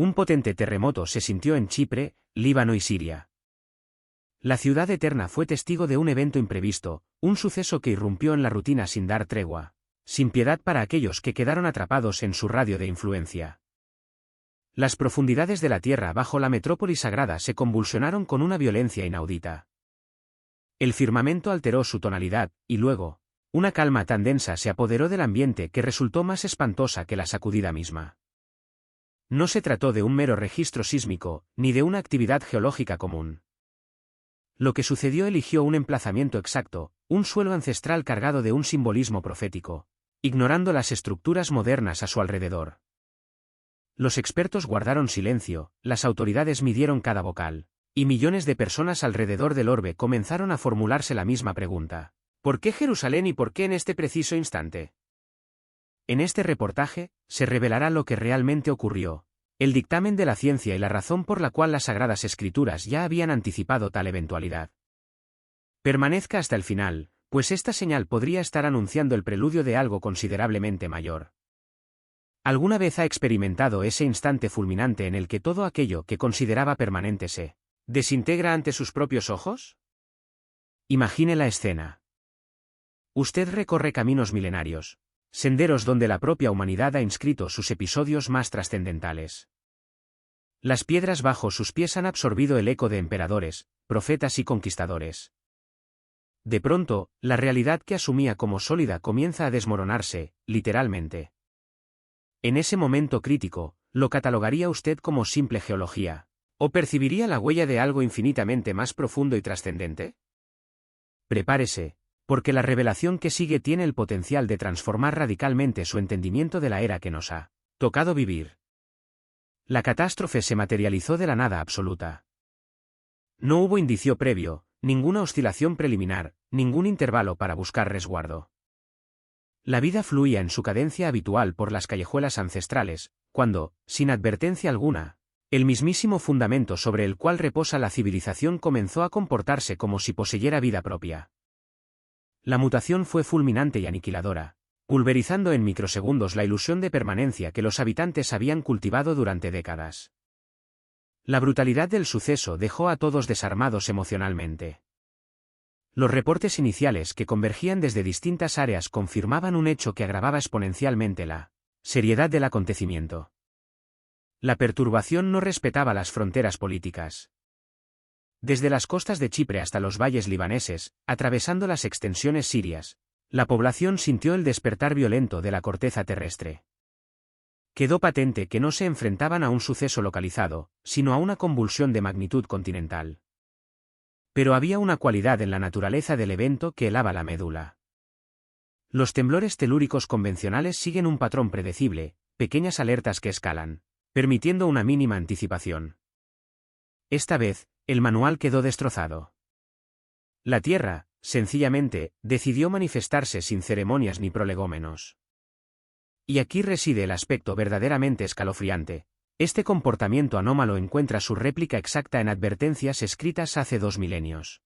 Un potente terremoto se sintió en Chipre, Líbano y Siria. La ciudad eterna fue testigo de un evento imprevisto, un suceso que irrumpió en la rutina sin dar tregua, sin piedad para aquellos que quedaron atrapados en su radio de influencia. Las profundidades de la tierra bajo la metrópoli sagrada se convulsionaron con una violencia inaudita. El firmamento alteró su tonalidad, y luego, una calma tan densa se apoderó del ambiente que resultó más espantosa que la sacudida misma. No se trató de un mero registro sísmico, ni de una actividad geológica común. Lo que sucedió eligió un emplazamiento exacto, un suelo ancestral cargado de un simbolismo profético, ignorando las estructuras modernas a su alrededor. Los expertos guardaron silencio, las autoridades midieron cada vocal, y millones de personas alrededor del orbe comenzaron a formularse la misma pregunta: ¿por qué Jerusalén y por qué en este preciso instante? En este reportaje, se revelará lo que realmente ocurrió, el dictamen de la ciencia y la razón por la cual las Sagradas Escrituras ya habían anticipado tal eventualidad. Permanezca hasta el final, pues esta señal podría estar anunciando el preludio de algo considerablemente mayor. ¿Alguna vez ha experimentado ese instante fulminante en el que todo aquello que consideraba permanente se desintegra ante sus propios ojos? Imagine la escena. Usted recorre caminos milenarios, senderos donde la propia humanidad ha inscrito sus episodios más trascendentales. Las piedras bajo sus pies han absorbido el eco de emperadores, profetas y conquistadores. De pronto, la realidad que asumía como sólida comienza a desmoronarse, literalmente. En ese momento crítico, ¿lo catalogaría usted como simple geología, o percibiría la huella de algo infinitamente más profundo y trascendente? Prepárese, porque la revelación que sigue tiene el potencial de transformar radicalmente su entendimiento de la era que nos ha tocado vivir. La catástrofe se materializó de la nada absoluta. No hubo indicio previo, ninguna oscilación preliminar, ningún intervalo para buscar resguardo. La vida fluía en su cadencia habitual por las callejuelas ancestrales, cuando, sin advertencia alguna, el mismísimo fundamento sobre el cual reposa la civilización comenzó a comportarse como si poseyera vida propia. La mutación fue fulminante y aniquiladora, pulverizando en microsegundos la ilusión de permanencia que los habitantes habían cultivado durante décadas. La brutalidad del suceso dejó a todos desarmados emocionalmente. Los reportes iniciales que convergían desde distintas áreas confirmaban un hecho que agravaba exponencialmente la seriedad del acontecimiento. La perturbación no respetaba las fronteras políticas. Desde las costas de Chipre hasta los valles libaneses, atravesando las extensiones sirias, la población sintió el despertar violento de la corteza terrestre. Quedó patente que no se enfrentaban a un suceso localizado, sino a una convulsión de magnitud continental. Pero había una cualidad en la naturaleza del evento que helaba la médula. Los temblores telúricos convencionales siguen un patrón predecible, pequeñas alertas que escalan, permitiendo una mínima anticipación. Esta vez, el manual quedó destrozado. La Tierra, sencillamente, decidió manifestarse sin ceremonias ni prolegómenos. Y aquí reside el aspecto verdaderamente escalofriante. Este comportamiento anómalo encuentra su réplica exacta en advertencias escritas hace 2 milenios.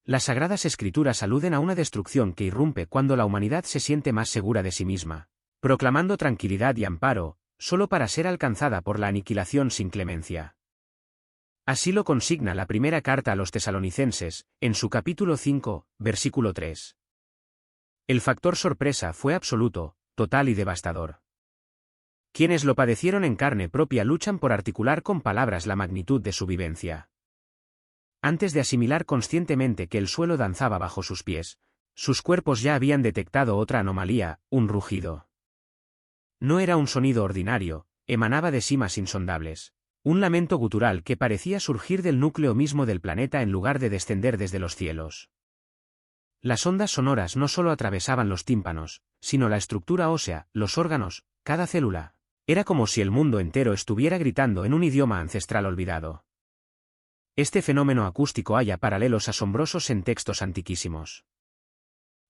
Las Sagradas Escrituras aluden a una destrucción que irrumpe cuando la humanidad se siente más segura de sí misma, proclamando tranquilidad y amparo, solo para ser alcanzada por la aniquilación sin clemencia. Así lo consigna la primera carta a los tesalonicenses, en su capítulo 5, versículo 3. El factor sorpresa fue absoluto, total y devastador. Quienes lo padecieron en carne propia luchan por articular con palabras la magnitud de su vivencia. Antes de asimilar conscientemente que el suelo danzaba bajo sus pies, sus cuerpos ya habían detectado otra anomalía, un rugido. No era un sonido ordinario, emanaba de cimas insondables. Un lamento gutural que parecía surgir del núcleo mismo del planeta en lugar de descender desde los cielos. Las ondas sonoras no solo atravesaban los tímpanos, sino la estructura ósea, los órganos, cada célula. Era como si el mundo entero estuviera gritando en un idioma ancestral olvidado. Este fenómeno acústico halla paralelos asombrosos en textos antiquísimos.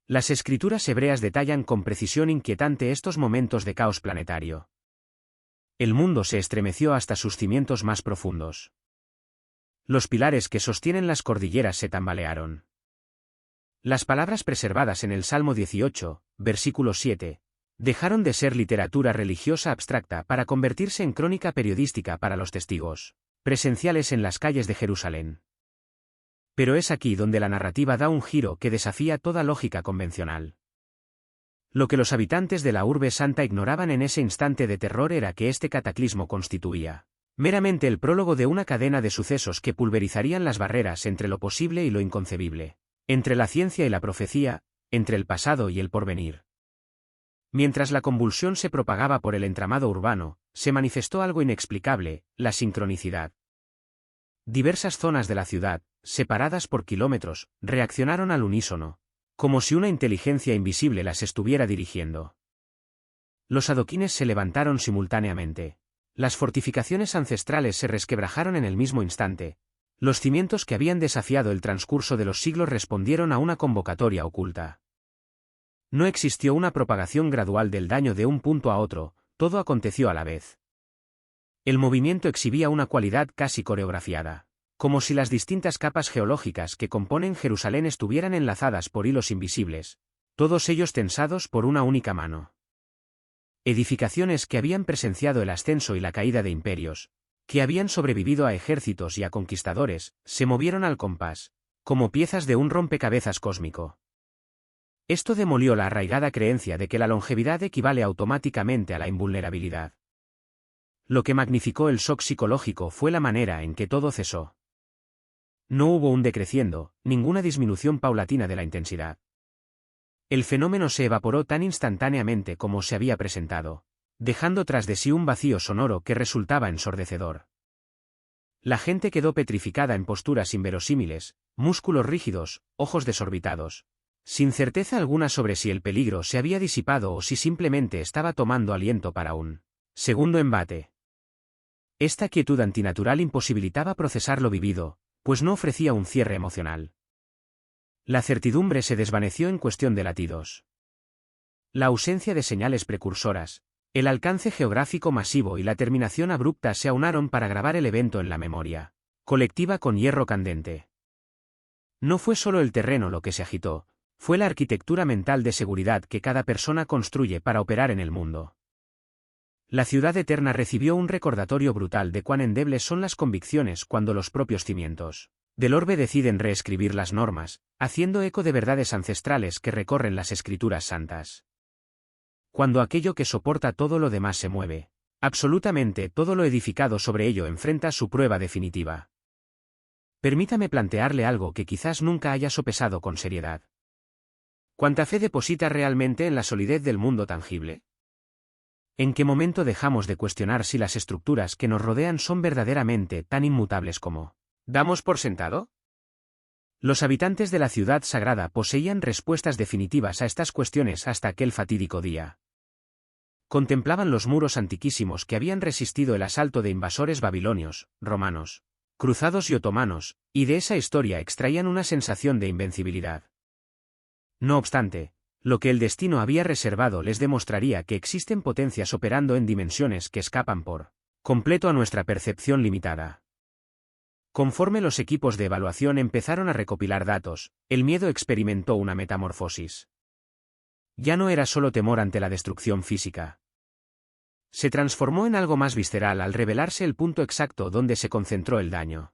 Las escrituras hebreas detallan con precisión inquietante estos momentos de caos planetario. El mundo se estremeció hasta sus cimientos más profundos. Los pilares que sostienen las cordilleras se tambalearon. Las palabras preservadas en el Salmo 18, versículo 7, Dejaron de ser literatura religiosa abstracta para convertirse en crónica periodística para los testigos presenciales en las calles de Jerusalén. Pero es aquí donde la narrativa da un giro que desafía toda lógica convencional. Lo que los habitantes de la urbe santa ignoraban en ese instante de terror era que este cataclismo constituía meramente el prólogo de una cadena de sucesos que pulverizarían las barreras entre lo posible y lo inconcebible, entre la ciencia y la profecía, entre el pasado y el porvenir. Mientras la convulsión se propagaba por el entramado urbano, se manifestó algo inexplicable, la sincronicidad. Diversas zonas de la ciudad, separadas por kilómetros, reaccionaron al unísono, como si una inteligencia invisible las estuviera dirigiendo. Los adoquines se levantaron simultáneamente. Las fortificaciones ancestrales se resquebrajaron en el mismo instante. Los cimientos que habían desafiado el transcurso de los siglos respondieron a una convocatoria oculta. No existió una propagación gradual del daño de un punto a otro, todo aconteció a la vez. El movimiento exhibía una cualidad casi coreografiada, como si las distintas capas geológicas que componen Jerusalén estuvieran enlazadas por hilos invisibles, todos ellos tensados por una única mano. Edificaciones que habían presenciado el ascenso y la caída de imperios, que habían sobrevivido a ejércitos y a conquistadores, se movieron al compás, como piezas de un rompecabezas cósmico. Esto demolió la arraigada creencia de que la longevidad equivale automáticamente a la invulnerabilidad. Lo que magnificó el shock psicológico fue la manera en que todo cesó. No hubo un decreciendo, ninguna disminución paulatina de la intensidad. El fenómeno se evaporó tan instantáneamente como se había presentado, dejando tras de sí un vacío sonoro que resultaba ensordecedor. La gente quedó petrificada en posturas inverosímiles, músculos rígidos, ojos desorbitados, sin certeza alguna sobre si el peligro se había disipado o si simplemente estaba tomando aliento para un segundo embate. Esta quietud antinatural imposibilitaba procesar lo vivido, pues no ofrecía un cierre emocional. La certidumbre se desvaneció en cuestión de latidos. La ausencia de señales precursoras, el alcance geográfico masivo y la terminación abrupta se aunaron para grabar el evento en la memoria colectiva con hierro candente. No fue solo el terreno lo que se agitó, fue la arquitectura mental de seguridad que cada persona construye para operar en el mundo. La ciudad eterna recibió un recordatorio brutal de cuán endebles son las convicciones cuando los propios cimientos del orbe deciden reescribir las normas, haciendo eco de verdades ancestrales que recorren las escrituras santas. Cuando aquello que soporta todo lo demás se mueve, absolutamente todo lo edificado sobre ello enfrenta su prueba definitiva. Permítame plantearle algo que quizás nunca haya sopesado con seriedad. ¿Cuánta fe deposita realmente en la solidez del mundo tangible? ¿En qué momento dejamos de cuestionar si las estructuras que nos rodean son verdaderamente tan inmutables como damos por sentado? Los habitantes de la ciudad sagrada poseían respuestas definitivas a estas cuestiones hasta aquel fatídico día. Contemplaban los muros antiquísimos que habían resistido el asalto de invasores babilonios, romanos, cruzados y otomanos, y de esa historia extraían una sensación de invencibilidad. No obstante, lo que el destino había reservado les demostraría que existen potencias operando en dimensiones que escapan por completo a nuestra percepción limitada. Conforme los equipos de evaluación empezaron a recopilar datos, el miedo experimentó una metamorfosis. Ya no era solo temor ante la destrucción física. Se transformó en algo más visceral al revelarse el punto exacto donde se concentró el daño.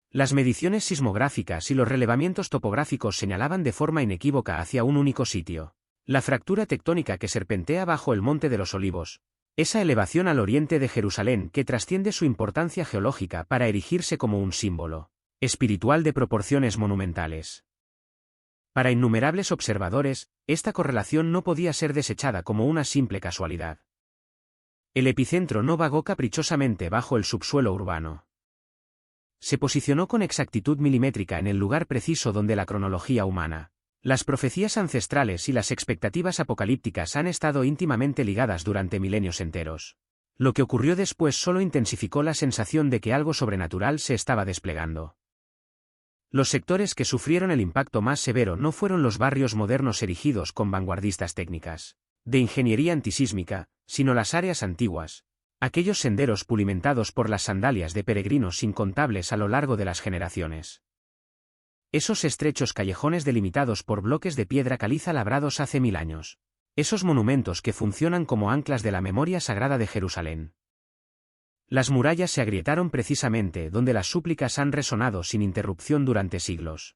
Las mediciones sismográficas y los relevamientos topográficos señalaban de forma inequívoca hacia un único sitio: la fractura tectónica que serpentea bajo el Monte de los Olivos, esa elevación al oriente de Jerusalén que trasciende su importancia geológica para erigirse como un símbolo espiritual de proporciones monumentales. Para innumerables observadores, esta correlación no podía ser desechada como una simple casualidad. El epicentro no vagó caprichosamente bajo el subsuelo urbano. Se posicionó con exactitud milimétrica en el lugar preciso donde la cronología humana, las profecías ancestrales y las expectativas apocalípticas han estado íntimamente ligadas durante milenios enteros. Lo que ocurrió después solo intensificó la sensación de que algo sobrenatural se estaba desplegando. Los sectores que sufrieron el impacto más severo no fueron los barrios modernos erigidos con vanguardistas técnicas de ingeniería antisísmica, sino las áreas antiguas, aquellos senderos pulimentados por las sandalias de peregrinos incontables a lo largo de las generaciones. Esos estrechos callejones delimitados por bloques de piedra caliza labrados hace 1000 años. esos monumentos que funcionan como anclas de la memoria sagrada de Jerusalén. Las murallas se agrietaron precisamente donde las súplicas han resonado sin interrupción durante siglos.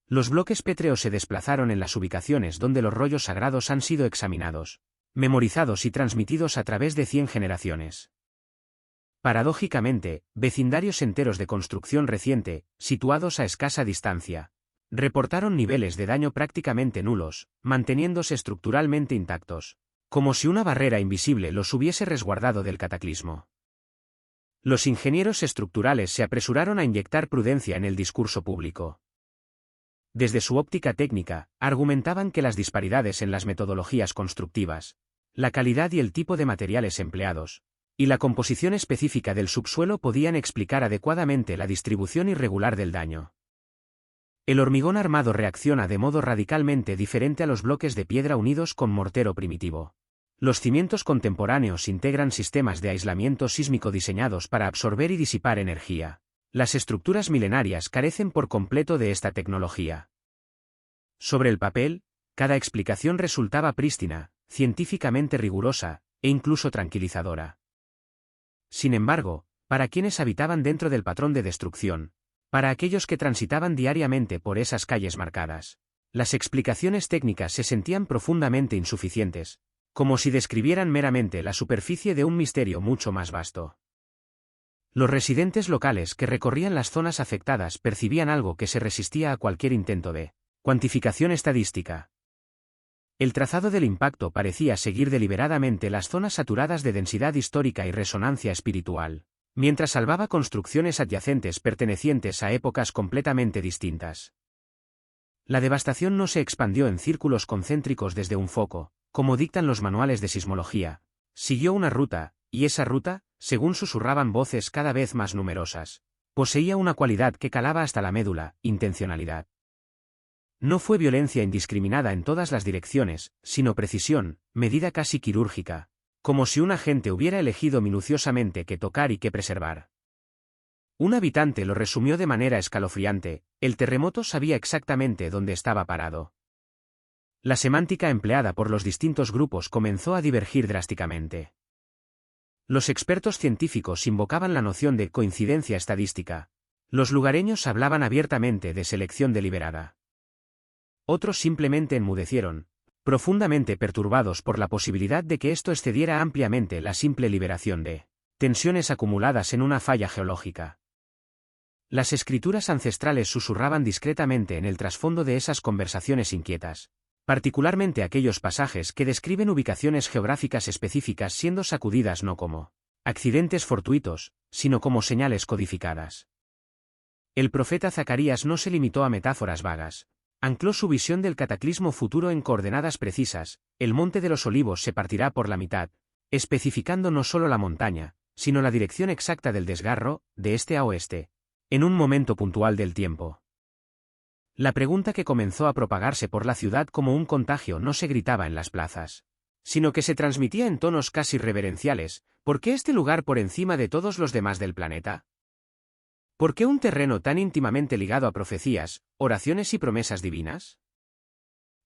Los bloques pétreos se desplazaron en las ubicaciones donde los rollos sagrados han sido examinados, memorizados y transmitidos a través de 100 generaciones. Paradójicamente, vecindarios enteros de construcción reciente, situados a escasa distancia, reportaron niveles de daño prácticamente nulos, manteniéndose estructuralmente intactos, como si una barrera invisible los hubiese resguardado del cataclismo. Los ingenieros estructurales se apresuraron a inyectar prudencia en el discurso público. Desde su óptica técnica, argumentaban que las disparidades en las metodologías constructivas, la calidad y el tipo de materiales empleados, y la composición específica del subsuelo podían explicar adecuadamente la distribución irregular del daño. El hormigón armado reacciona de modo radicalmente diferente a los bloques de piedra unidos con mortero primitivo. Los cimientos contemporáneos integran sistemas de aislamiento sísmico diseñados para absorber y disipar energía. Las estructuras milenarias carecen por completo de esta tecnología. Sobre el papel, cada explicación resultaba prístina, científicamente rigurosa, e incluso tranquilizadora. Sin embargo, para quienes habitaban dentro del patrón de destrucción, para aquellos que transitaban diariamente por esas calles marcadas, las explicaciones técnicas se sentían profundamente insuficientes, como si describieran meramente la superficie de un misterio mucho más vasto. Los residentes locales que recorrían las zonas afectadas percibían algo que se resistía a cualquier intento de cuantificación estadística. El trazado del impacto parecía seguir deliberadamente las zonas saturadas de densidad histórica y resonancia espiritual, mientras salvaba construcciones adyacentes pertenecientes a épocas completamente distintas. La devastación no se expandió en círculos concéntricos desde un foco, como dictan los manuales de sismología, siguió una ruta, y esa ruta, según susurraban voces cada vez más numerosas, poseía una cualidad que calaba hasta la médula: intencionalidad. No fue violencia indiscriminada en todas las direcciones, sino precisión, medida casi quirúrgica, como si un agente hubiera elegido minuciosamente qué tocar y qué preservar. Un habitante lo resumió de manera escalofriante: el terremoto sabía exactamente dónde estaba parado. La semántica empleada por los distintos grupos comenzó a divergir drásticamente. Los expertos científicos invocaban la noción de coincidencia estadística. Los lugareños hablaban abiertamente de selección deliberada. Otros simplemente enmudecieron, profundamente perturbados por la posibilidad de que esto excediera ampliamente la simple liberación de tensiones acumuladas en una falla geológica. Las escrituras ancestrales susurraban discretamente en el trasfondo de esas conversaciones inquietas, particularmente aquellos pasajes que describen ubicaciones geográficas específicas siendo sacudidas no como accidentes fortuitos, sino como señales codificadas. El profeta Zacarías no se limitó a metáforas vagas. Ancló su visión del cataclismo futuro en coordenadas precisas: el monte de los olivos se partirá por la mitad, especificando no solo la montaña, sino la dirección exacta del desgarro, de este a oeste, en un momento puntual del tiempo. La pregunta que comenzó a propagarse por la ciudad como un contagio no se gritaba en las plazas, sino que se transmitía en tonos casi reverenciales: ¿por qué este lugar por encima de todos los demás del planeta? ¿Por qué un terreno tan íntimamente ligado a profecías, oraciones y promesas divinas?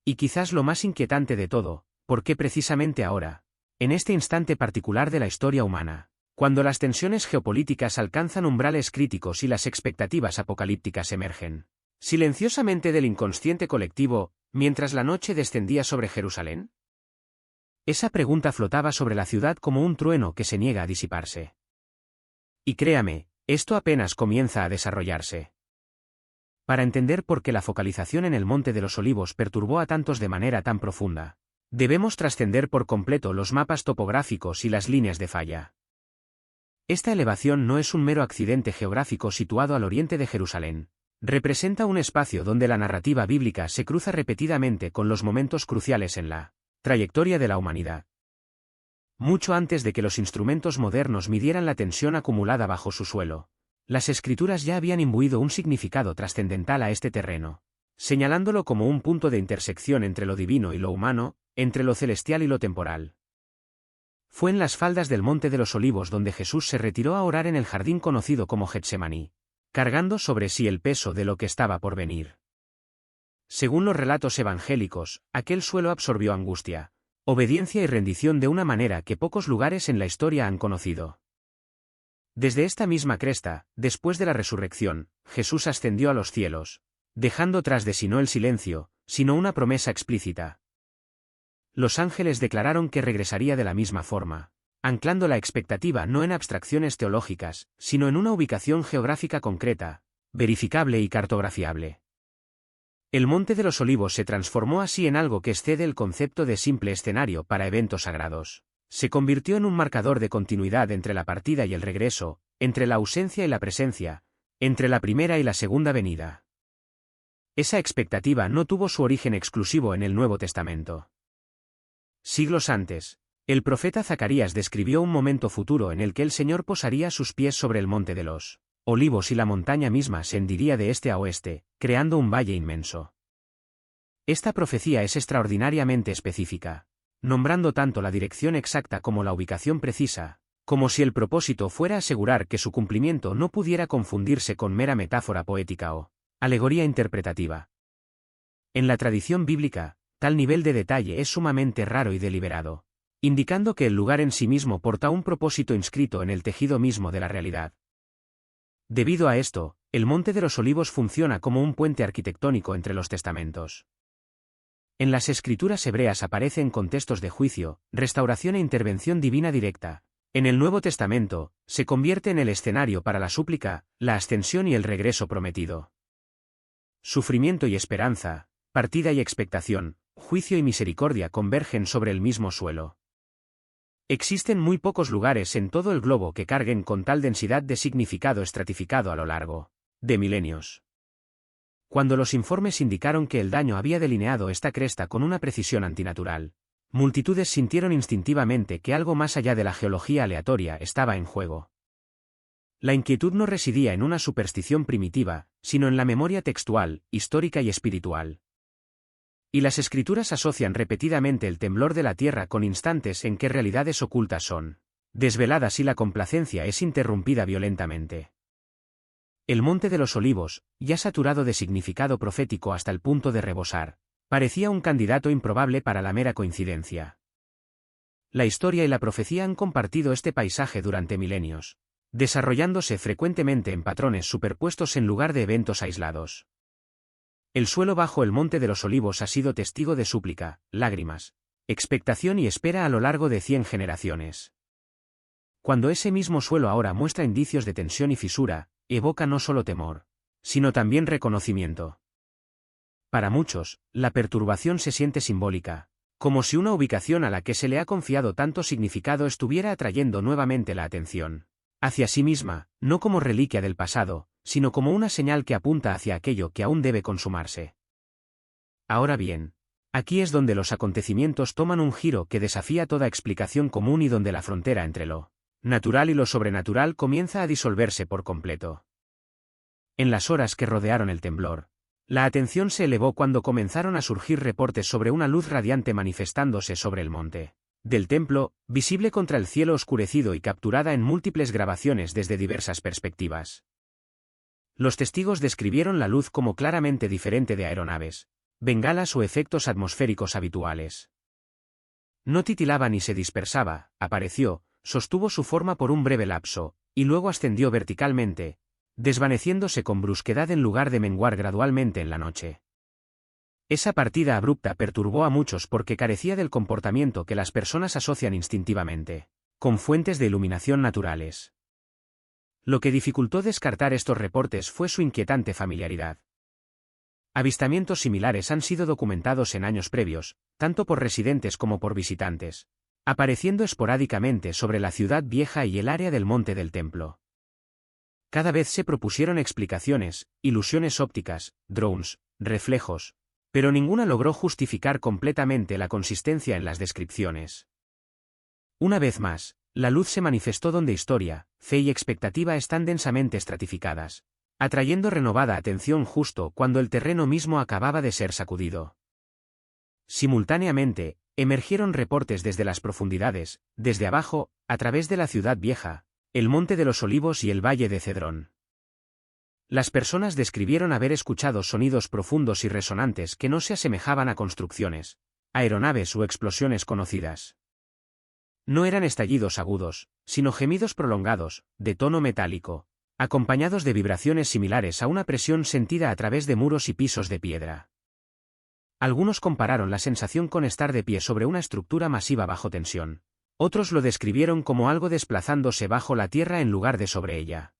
Y quizás lo más inquietante de todo, ¿por qué precisamente ahora, en este instante particular de la historia humana, cuando las tensiones geopolíticas alcanzan umbrales críticos y las expectativas apocalípticas emergen silenciosamente del inconsciente colectivo, mientras la noche descendía sobre Jerusalén? Esa pregunta flotaba sobre la ciudad como un trueno que se niega a disiparse. Y créame, esto apenas comienza a desarrollarse. Para entender por qué la focalización en el Monte de los Olivos perturbó a tantos de manera tan profunda, debemos trascender por completo los mapas topográficos y las líneas de falla. Esta elevación no es un mero accidente geográfico situado al oriente de Jerusalén. Representa un espacio donde la narrativa bíblica se cruza repetidamente con los momentos cruciales en la trayectoria de la humanidad. Mucho antes de que los instrumentos modernos midieran la tensión acumulada bajo su suelo, las escrituras ya habían imbuido un significado trascendental a este terreno, señalándolo como un punto de intersección entre lo divino y lo humano, entre lo celestial y lo temporal. Fue en las faldas del Monte de los Olivos donde Jesús se retiró a orar en el jardín conocido como Getsemaní, cargando sobre sí el peso de lo que estaba por venir. Según los relatos evangélicos, aquel suelo absorbió angustia, obediencia y rendición de una manera que pocos lugares en la historia han conocido. Desde esta misma cresta, después de la resurrección, Jesús ascendió a los cielos, dejando tras de sí no el silencio, sino una promesa explícita. Los ángeles declararon que regresaría de la misma forma, anclando la expectativa no en abstracciones teológicas, sino en una ubicación geográfica concreta, verificable y cartografiable. El Monte de los Olivos se transformó así en algo que excede el concepto de simple escenario para eventos sagrados. Se convirtió en un marcador de continuidad entre la partida y el regreso, entre la ausencia y la presencia, entre la primera y la segunda venida. Esa expectativa no tuvo su origen exclusivo en el Nuevo Testamento. Siglos antes, el profeta Zacarías describió un momento futuro en el que el Señor posaría sus pies sobre el Monte de los Olivos y la montaña misma se hendiría de este a oeste, creando un valle inmenso. Esta profecía es extraordinariamente específica, nombrando tanto la dirección exacta como la ubicación precisa, como si el propósito fuera asegurar que su cumplimiento no pudiera confundirse con mera metáfora poética o alegoría interpretativa. En la tradición bíblica, tal nivel de detalle es sumamente raro y deliberado, indicando que el lugar en sí mismo porta un propósito inscrito en el tejido mismo de la realidad. Debido a esto, el Monte de los Olivos funciona como un puente arquitectónico entre los testamentos. En las escrituras hebreas aparece en contextos de juicio, restauración e intervención divina directa. En el Nuevo Testamento, se convierte en el escenario para la súplica, la ascensión y el regreso prometido. Sufrimiento y esperanza, partida y expectación, juicio y misericordia convergen sobre el mismo suelo. Existen muy pocos lugares en todo el globo que carguen con tal densidad de significado estratificado a lo largo de milenios. Cuando los informes indicaron que el daño había delineado esta cresta con una precisión antinatural, multitudes sintieron instintivamente que algo más allá de la geología aleatoria estaba en juego. La inquietud no residía en una superstición primitiva, sino en la memoria textual, histórica y espiritual. Y las escrituras asocian repetidamente el temblor de la tierra con instantes en que realidades ocultas son desveladas y la complacencia es interrumpida violentamente. El Monte de los Olivos, ya saturado de significado profético hasta el punto de rebosar, parecía un candidato improbable para la mera coincidencia. La historia y la profecía han compartido este paisaje durante milenios, desarrollándose frecuentemente en patrones superpuestos en lugar de eventos aislados. El suelo bajo el Monte de los Olivos ha sido testigo de súplica, lágrimas, expectación y espera a lo largo de 100 generaciones. Cuando ese mismo suelo ahora muestra indicios de tensión y fisura, evoca no solo temor, sino también reconocimiento. Para muchos, la perturbación se siente simbólica, como si una ubicación a la que se le ha confiado tanto significado estuviera atrayendo nuevamente la atención hacia sí misma, no como reliquia del pasado, sino como una señal que apunta hacia aquello que aún debe consumarse. Ahora bien, aquí es donde los acontecimientos toman un giro que desafía toda explicación común y donde la frontera entre lo natural y lo sobrenatural comienza a disolverse por completo. En las horas que rodearon el temblor, la atención se elevó cuando comenzaron a surgir reportes sobre una luz radiante manifestándose sobre el monte del templo, visible contra el cielo oscurecido y capturada en múltiples grabaciones desde diversas perspectivas. Los testigos describieron la luz como claramente diferente de aeronaves, bengalas o efectos atmosféricos habituales. No titilaba ni se dispersaba, apareció, sostuvo su forma por un breve lapso, y luego ascendió verticalmente, desvaneciéndose con brusquedad en lugar de menguar gradualmente en la noche. Esa partida abrupta perturbó a muchos porque carecía del comportamiento que las personas asocian instintivamente con fuentes de iluminación naturales. Lo que dificultó descartar estos reportes fue su inquietante familiaridad. Avistamientos similares han sido documentados en años previos, tanto por residentes como por visitantes, apareciendo esporádicamente sobre la ciudad vieja y el área del Monte del Templo. Cada vez se propusieron explicaciones, ilusiones ópticas, drones, reflejos, pero ninguna logró justificar completamente la consistencia en las descripciones. Una vez más, la luz se manifestó donde historia, fe y expectativa están densamente estratificadas, atrayendo renovada atención justo cuando el terreno mismo acababa de ser sacudido. Simultáneamente, emergieron reportes desde las profundidades, desde abajo, a través de la ciudad vieja, el Monte de los Olivos y el Valle de Cedrón. Las personas describieron haber escuchado sonidos profundos y resonantes que no se asemejaban a construcciones, aeronaves o explosiones conocidas. No eran estallidos agudos, sino gemidos prolongados, de tono metálico, acompañados de vibraciones similares a una presión sentida a través de muros y pisos de piedra. Algunos compararon la sensación con estar de pie sobre una estructura masiva bajo tensión. Otros lo describieron como algo desplazándose bajo la tierra en lugar de sobre ella.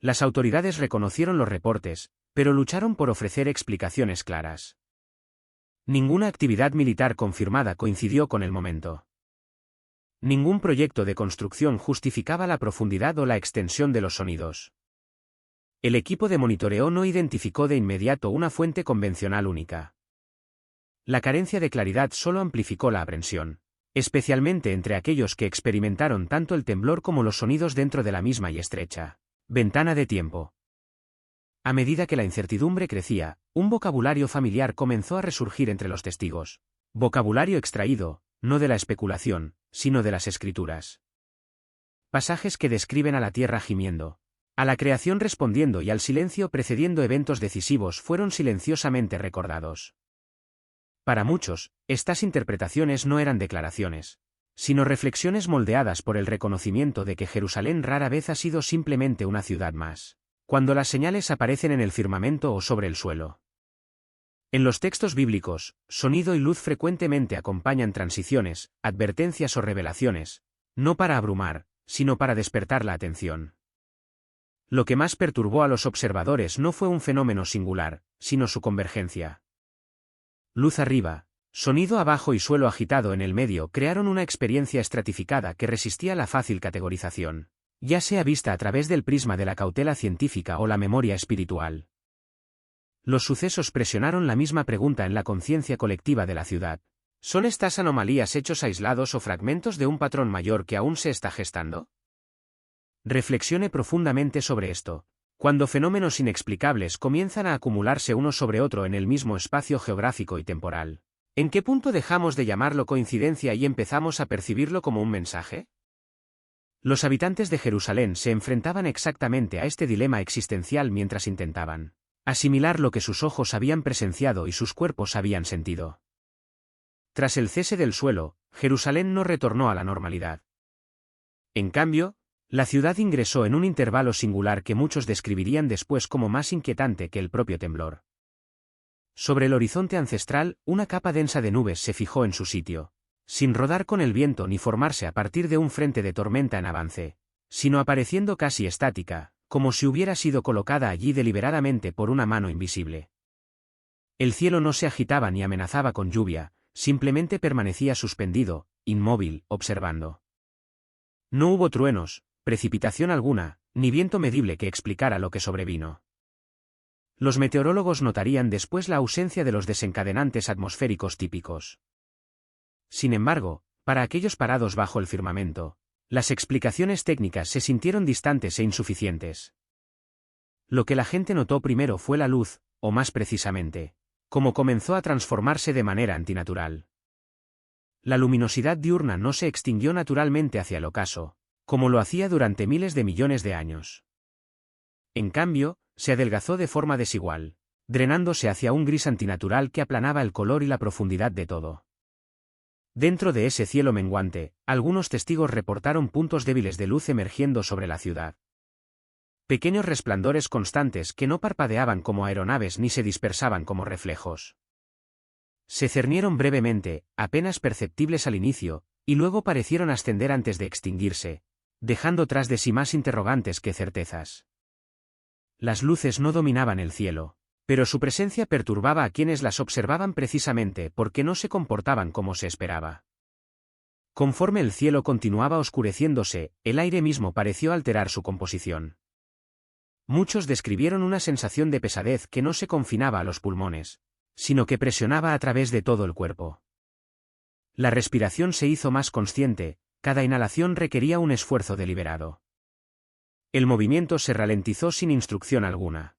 Las autoridades reconocieron los reportes, pero lucharon por ofrecer explicaciones claras. Ninguna actividad militar confirmada coincidió con el momento. Ningún proyecto de construcción justificaba la profundidad o la extensión de los sonidos. El equipo de monitoreo no identificó de inmediato una fuente convencional única. La carencia de claridad solo amplificó la aprensión, especialmente entre aquellos que experimentaron tanto el temblor como los sonidos dentro de la misma y estrecha ventana de tiempo. A medida que la incertidumbre crecía, un vocabulario familiar comenzó a resurgir entre los testigos. Vocabulario extraído, no de la especulación, sino de las escrituras. Pasajes que describen a la tierra gimiendo, a la creación respondiendo y al silencio precediendo eventos decisivos fueron silenciosamente recordados. Para muchos, estas interpretaciones no eran declaraciones, sino reflexiones moldeadas por el reconocimiento de que Jerusalén rara vez ha sido simplemente una ciudad más, cuando las señales aparecen en el firmamento o sobre el suelo. En los textos bíblicos, sonido y luz frecuentemente acompañan transiciones, advertencias o revelaciones, no para abrumar, sino para despertar la atención. Lo que más perturbó a los observadores no fue un fenómeno singular, sino su convergencia. Luz arriba, sonido abajo y suelo agitado en el medio crearon una experiencia estratificada que resistía la fácil categorización, ya sea vista a través del prisma de la cautela científica o la memoria espiritual. Los sucesos presionaron la misma pregunta en la conciencia colectiva de la ciudad. ¿Son estas anomalías hechos aislados o fragmentos de un patrón mayor que aún se está gestando? Reflexione profundamente sobre esto. Cuando fenómenos inexplicables comienzan a acumularse uno sobre otro en el mismo espacio geográfico y temporal, ¿en qué punto dejamos de llamarlo coincidencia y empezamos a percibirlo como un mensaje? Los habitantes de Jerusalén se enfrentaban exactamente a este dilema existencial mientras intentaban asimilar lo que sus ojos habían presenciado y sus cuerpos habían sentido. Tras el cese del suelo, Jerusalén no retornó a la normalidad. En cambio, la ciudad ingresó en un intervalo singular que muchos describirían después como más inquietante que el propio temblor. Sobre el horizonte ancestral, una capa densa de nubes se fijó en su sitio, sin rodar con el viento ni formarse a partir de un frente de tormenta en avance, sino apareciendo casi estática, como si hubiera sido colocada allí deliberadamente por una mano invisible. El cielo no se agitaba ni amenazaba con lluvia, simplemente permanecía suspendido, inmóvil, observando. No hubo truenos, precipitación alguna, ni viento medible que explicara lo que sobrevino. Los meteorólogos notarían después la ausencia de los desencadenantes atmosféricos típicos. Sin embargo, para aquellos parados bajo el firmamento, las explicaciones técnicas se sintieron distantes e insuficientes. Lo que la gente notó primero fue la luz, o más precisamente, cómo comenzó a transformarse de manera antinatural. La luminosidad diurna no se extinguió naturalmente hacia el ocaso, como lo hacía durante miles de millones de años. En cambio, se adelgazó de forma desigual, drenándose hacia un gris antinatural que aplanaba el color y la profundidad de todo. Dentro de ese cielo menguante, algunos testigos reportaron puntos débiles de luz emergiendo sobre la ciudad. Pequeños resplandores constantes que no parpadeaban como aeronaves ni se dispersaban como reflejos. Se cernieron brevemente, apenas perceptibles al inicio, y luego parecieron ascender antes de extinguirse, dejando tras de sí más interrogantes que certezas. Las luces no dominaban el cielo, pero su presencia perturbaba a quienes las observaban precisamente porque no se comportaban como se esperaba. Conforme el cielo continuaba oscureciéndose, el aire mismo pareció alterar su composición. Muchos describieron una sensación de pesadez que no se confinaba a los pulmones, sino que presionaba a través de todo el cuerpo. La respiración se hizo más consciente, cada inhalación requería un esfuerzo deliberado. El movimiento se ralentizó sin instrucción alguna.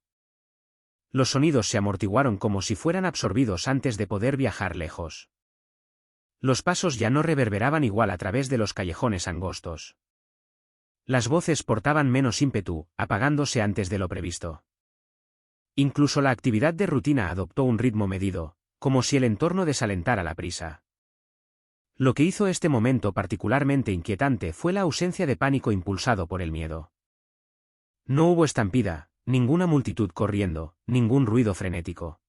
Los sonidos se amortiguaron como si fueran absorbidos antes de poder viajar lejos. Los pasos ya no reverberaban igual a través de los callejones angostos. Las voces portaban menos ímpetu, apagándose antes de lo previsto. Incluso la actividad de rutina adoptó un ritmo medido, como si el entorno desalentara la prisa. Lo que hizo este momento particularmente inquietante fue la ausencia de pánico impulsado por el miedo. No hubo estampida, ninguna multitud corriendo, ningún ruido frenético.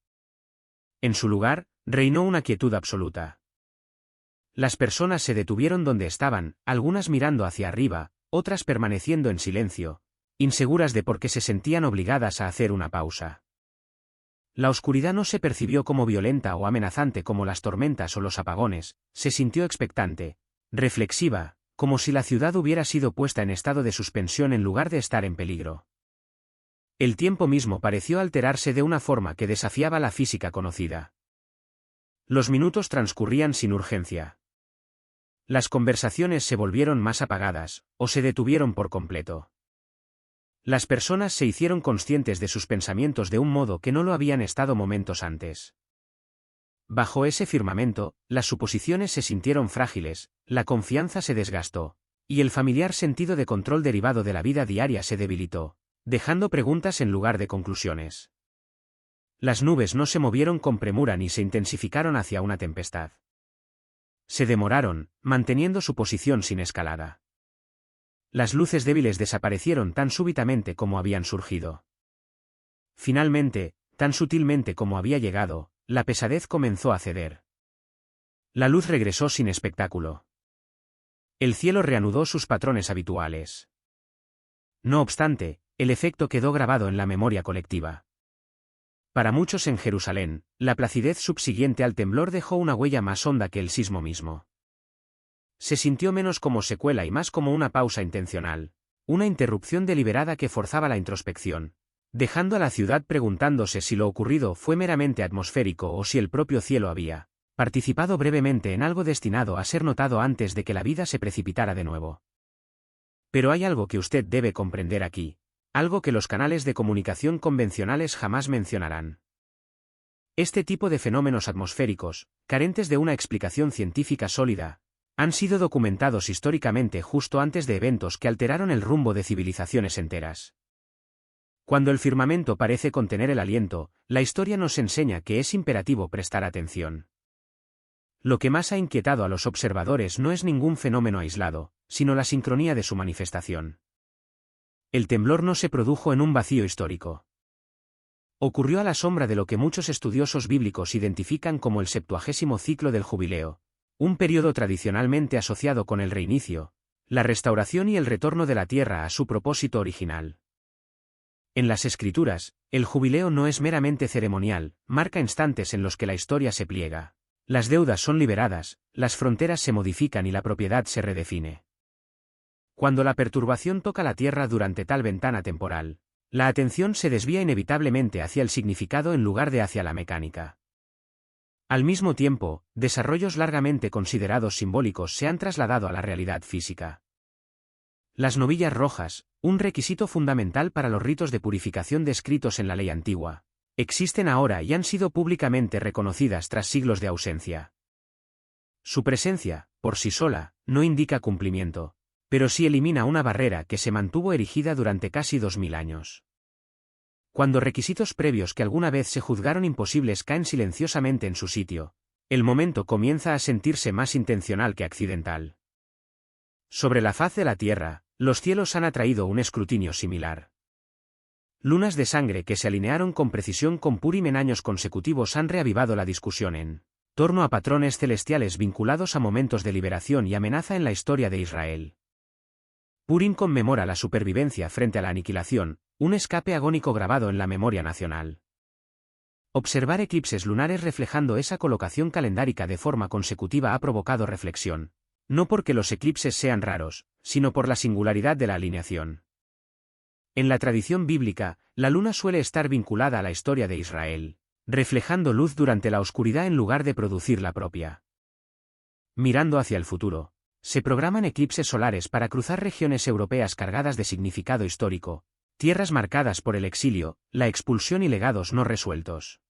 En su lugar, reinó una quietud absoluta. Las personas se detuvieron donde estaban, algunas mirando hacia arriba, otras permaneciendo en silencio, inseguras de por qué se sentían obligadas a hacer una pausa. La oscuridad no se percibió como violenta o amenazante como las tormentas o los apagones, se sintió expectante, reflexiva, como si la ciudad hubiera sido puesta en estado de suspensión en lugar de estar en peligro. El tiempo mismo pareció alterarse de una forma que desafiaba la física conocida. Los minutos transcurrían sin urgencia. Las conversaciones se volvieron más apagadas, o se detuvieron por completo. Las personas se hicieron conscientes de sus pensamientos de un modo que no lo habían estado momentos antes. Bajo ese firmamento, las suposiciones se sintieron frágiles, la confianza se desgastó, y el familiar sentido de control derivado de la vida diaria se debilitó, dejando preguntas en lugar de conclusiones. Las nubes no se movieron con premura ni se intensificaron hacia una tempestad. Se demoraron, manteniendo su posición sin escalada. Las luces débiles desaparecieron tan súbitamente como habían surgido. Finalmente, tan sutilmente como había llegado, la pesadez comenzó a ceder. La luz regresó sin espectáculo. El cielo reanudó sus patrones habituales. No obstante, el efecto quedó grabado en la memoria colectiva. Para muchos en Jerusalén, la placidez subsiguiente al temblor dejó una huella más honda que el sismo mismo. Se sintió menos como secuela y más como una pausa intencional, una interrupción deliberada que forzaba la introspección, dejando a la ciudad preguntándose si lo ocurrido fue meramente atmosférico o si el propio cielo había participado brevemente en algo destinado a ser notado antes de que la vida se precipitara de nuevo. Pero hay algo que usted debe comprender aquí, algo que los canales de comunicación convencionales jamás mencionarán. Este tipo de fenómenos atmosféricos, carentes de una explicación científica sólida, han sido documentados históricamente justo antes de eventos que alteraron el rumbo de civilizaciones enteras. Cuando el firmamento parece contener el aliento, la historia nos enseña que es imperativo prestar atención. Lo que más ha inquietado a los observadores no es ningún fenómeno aislado, sino la sincronía de su manifestación. El temblor no se produjo en un vacío histórico. Ocurrió a la sombra de lo que muchos estudiosos bíblicos identifican como el 70º ciclo del jubileo, un período tradicionalmente asociado con el reinicio, la restauración y el retorno de la tierra a su propósito original. En las Escrituras, el jubileo no es meramente ceremonial, marca instantes en los que la historia se pliega. Las deudas son liberadas, las fronteras se modifican y la propiedad se redefine. Cuando la perturbación toca la tierra durante tal ventana temporal, la atención se desvía inevitablemente hacia el significado en lugar de hacia la mecánica. Al mismo tiempo, desarrollos largamente considerados simbólicos se han trasladado a la realidad física. Las novillas rojas, un requisito fundamental para los ritos de purificación descritos en la ley antigua, existen ahora y han sido públicamente reconocidas tras siglos de ausencia. Su presencia, por sí sola, no indica cumplimiento, pero sí elimina una barrera que se mantuvo erigida durante casi 2000 años. Cuando requisitos previos que alguna vez se juzgaron imposibles caen silenciosamente en su sitio, el momento comienza a sentirse más intencional que accidental. Sobre la faz de la tierra, los cielos han atraído un escrutinio similar. Lunas de sangre que se alinearon con precisión con Purim en años consecutivos han reavivado la discusión en torno a patrones celestiales vinculados a momentos de liberación y amenaza en la historia de Israel. Purim conmemora la supervivencia frente a la aniquilación, un escape agónico grabado en la memoria nacional. Observar eclipses lunares reflejando esa colocación calendárica de forma consecutiva ha provocado reflexión, no porque los eclipses sean raros, sino por la singularidad de la alineación. En la tradición bíblica, la luna suele estar vinculada a la historia de Israel, reflejando luz durante la oscuridad en lugar de producir la propia. Mirando hacia el futuro, se programan eclipses solares para cruzar regiones europeas cargadas de significado histórico, tierras marcadas por el exilio, la expulsión y legados no resueltos.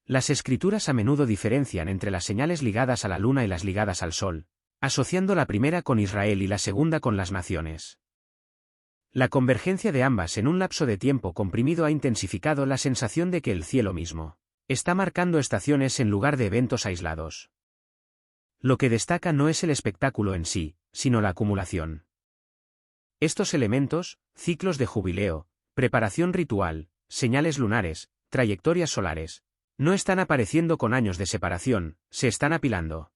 Las escrituras a menudo diferencian entre las señales ligadas a la luna y las ligadas al sol, asociando la primera con Israel y la segunda con las naciones. La convergencia de ambas en un lapso de tiempo comprimido ha intensificado la sensación de que el cielo mismo está marcando estaciones en lugar de eventos aislados. Lo que destaca no es el espectáculo en sí, sino la acumulación. Estos elementos, ciclos de jubileo, preparación ritual, señales lunares, trayectorias solares, no están apareciendo con años de separación, se están apilando.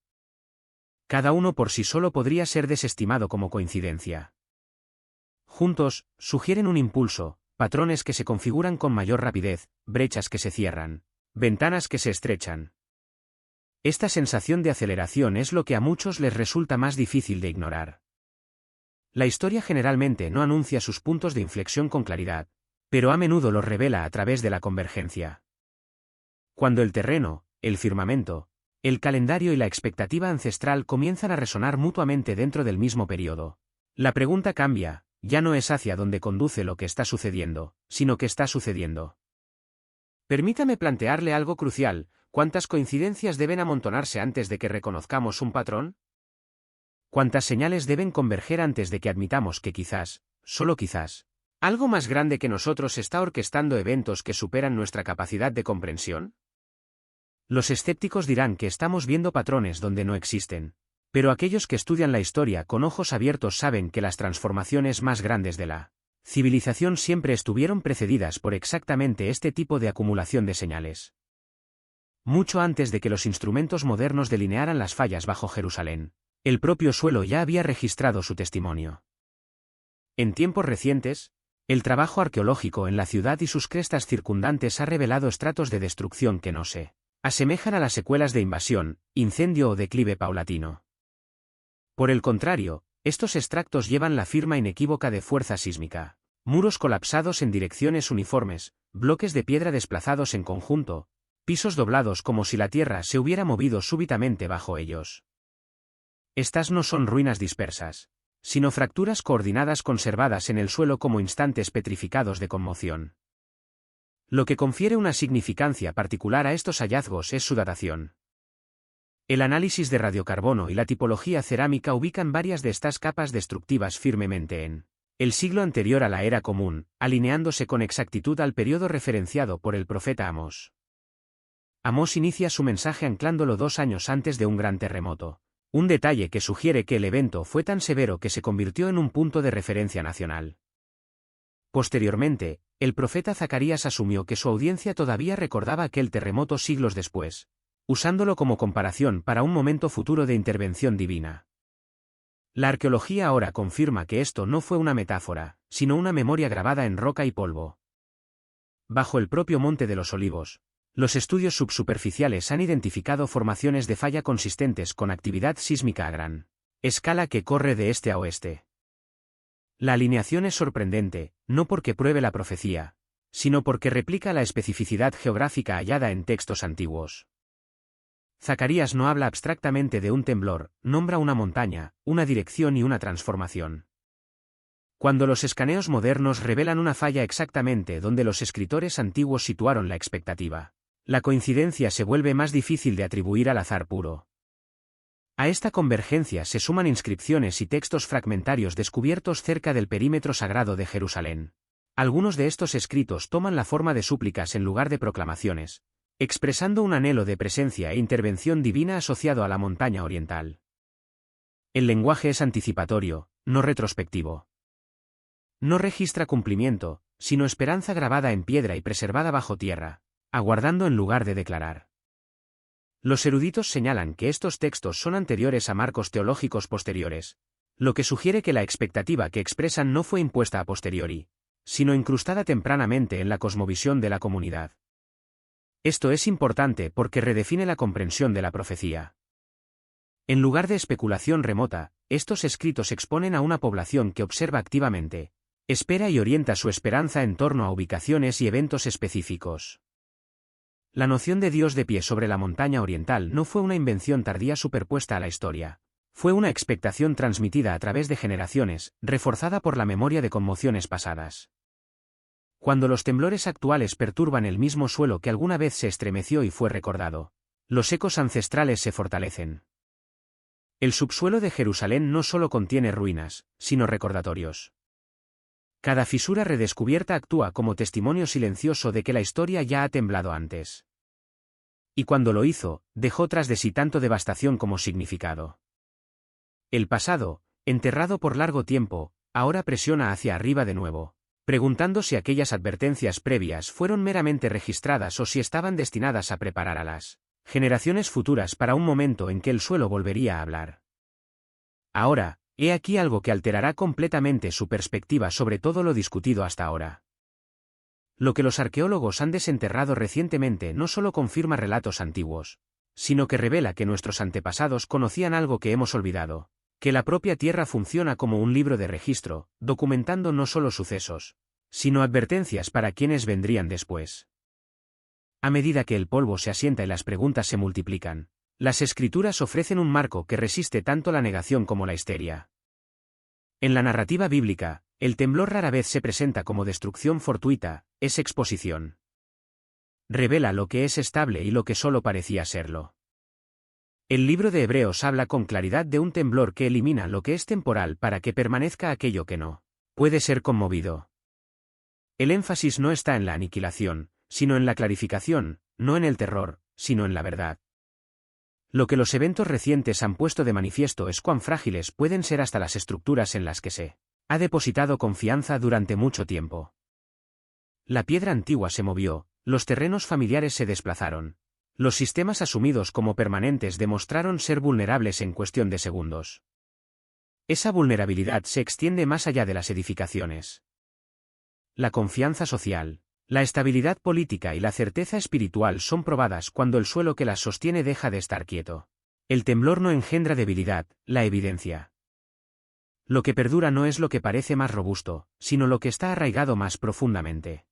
Cada uno por sí solo podría ser desestimado como coincidencia. Juntos, sugieren un impulso, patrones que se configuran con mayor rapidez, brechas que se cierran, ventanas que se estrechan. Esta sensación de aceleración es lo que a muchos les resulta más difícil de ignorar. La historia generalmente no anuncia sus puntos de inflexión con claridad, pero a menudo los revela a través de la convergencia. Cuando el terreno, el firmamento, el calendario y la expectativa ancestral comienzan a resonar mutuamente dentro del mismo periodo, la pregunta cambia, ya no es hacia dónde conduce lo que está sucediendo, sino qué está sucediendo. Permítame plantearle algo crucial: ¿cuántas coincidencias deben amontonarse antes de que reconozcamos un patrón? ¿Cuántas señales deben converger antes de que admitamos que quizás, solo quizás, algo más grande que nosotros está orquestando eventos que superan nuestra capacidad de comprensión? Los escépticos dirán que estamos viendo patrones donde no existen, pero aquellos que estudian la historia con ojos abiertos saben que las transformaciones más grandes de la civilización siempre estuvieron precedidas por exactamente este tipo de acumulación de señales. Mucho antes de que los instrumentos modernos delinearan las fallas bajo Jerusalén, el propio suelo ya había registrado su testimonio. En tiempos recientes, el trabajo arqueológico en la ciudad y sus crestas circundantes ha revelado estratos de destrucción que no se asemejan a las secuelas de invasión, incendio o declive paulatino. Por el contrario, estos extractos llevan la firma inequívoca de fuerza sísmica: muros colapsados en direcciones uniformes, bloques de piedra desplazados en conjunto, pisos doblados como si la tierra se hubiera movido súbitamente bajo ellos. Estas no son ruinas dispersas, sino fracturas coordinadas conservadas en el suelo como instantes petrificados de conmoción. Lo que confiere una significancia particular a estos hallazgos es su datación. El análisis de radiocarbono y la tipología cerámica ubican varias de estas capas destructivas firmemente en el siglo anterior a la era común, alineándose con exactitud al periodo referenciado por el profeta Amós. Amós inicia su mensaje anclándolo 2 años antes de un gran terremoto, un detalle que sugiere que el evento fue tan severo que se convirtió en un punto de referencia nacional. Posteriormente, el profeta Zacarías asumió que su audiencia todavía recordaba aquel terremoto siglos después, usándolo como comparación para un momento futuro de intervención divina. La arqueología ahora confirma que esto no fue una metáfora, sino una memoria grabada en roca y polvo. Bajo el propio Monte de los Olivos, los estudios subsuperficiales han identificado formaciones de falla consistentes con actividad sísmica a gran escala que corre de este a oeste. La alineación es sorprendente, no porque pruebe la profecía, sino porque replica la especificidad geográfica hallada en textos antiguos. Zacarías no habla abstractamente de un temblor, nombra una montaña, una dirección y una transformación. Cuando los escaneos modernos revelan una falla exactamente donde los escritores antiguos situaron la expectativa, la coincidencia se vuelve más difícil de atribuir al azar puro. A esta convergencia se suman inscripciones y textos fragmentarios descubiertos cerca del perímetro sagrado de Jerusalén. Algunos de estos escritos toman la forma de súplicas en lugar de proclamaciones, expresando un anhelo de presencia e intervención divina asociado a la montaña oriental. El lenguaje es anticipatorio, no retrospectivo. No registra cumplimiento, sino esperanza grabada en piedra y preservada bajo tierra, aguardando en lugar de declarar. Los eruditos señalan que estos textos son anteriores a marcos teológicos posteriores, lo que sugiere que la expectativa que expresan no fue impuesta a posteriori, sino incrustada tempranamente en la cosmovisión de la comunidad. Esto es importante porque redefine la comprensión de la profecía. En lugar de especulación remota, estos escritos exponen a una población que observa activamente, espera y orienta su esperanza en torno a ubicaciones y eventos específicos. La noción de Dios de pie sobre la montaña oriental no fue una invención tardía superpuesta a la historia. Fue una expectación transmitida a través de generaciones, reforzada por la memoria de conmociones pasadas. Cuando los temblores actuales perturban el mismo suelo que alguna vez se estremeció y fue recordado, los ecos ancestrales se fortalecen. El subsuelo de Jerusalén no solo contiene ruinas, sino recordatorios. Cada fisura redescubierta actúa como testimonio silencioso de que la historia ya ha temblado antes. Y cuando lo hizo, dejó tras de sí tanto devastación como significado. El pasado, enterrado por largo tiempo, ahora presiona hacia arriba de nuevo, preguntando si aquellas advertencias previas fueron meramente registradas o si estaban destinadas a preparar a las generaciones futuras para un momento en que el suelo volvería a hablar. Ahora, he aquí algo que alterará completamente su perspectiva sobre todo lo discutido hasta ahora. Lo que los arqueólogos han desenterrado recientemente no solo confirma relatos antiguos, sino que revela que nuestros antepasados conocían algo que hemos olvidado, que la propia Tierra funciona como un libro de registro, documentando no solo sucesos, sino advertencias para quienes vendrían después. A medida que el polvo se asienta y las preguntas se multiplican, las escrituras ofrecen un marco que resiste tanto la negación como la histeria. En la narrativa bíblica, el temblor rara vez se presenta como destrucción fortuita, es exposición. Revela lo que es estable y lo que solo parecía serlo. El libro de Hebreos habla con claridad de un temblor que elimina lo que es temporal para que permanezca aquello que no puede ser conmovido. El énfasis no está en la aniquilación, sino en la clarificación, no en el terror, sino en la verdad. Lo que los eventos recientes han puesto de manifiesto es cuán frágiles pueden ser hasta las estructuras en las que se ha depositado confianza durante mucho tiempo. La piedra antigua se movió, los terrenos familiares se desplazaron. Los sistemas asumidos como permanentes demostraron ser vulnerables en cuestión de segundos. Esa vulnerabilidad se extiende más allá de las edificaciones. La confianza social, la estabilidad política y la certeza espiritual son probadas cuando el suelo que las sostiene deja de estar quieto. El temblor no engendra debilidad, la evidencia. Lo que perdura no es lo que parece más robusto, sino lo que está arraigado más profundamente.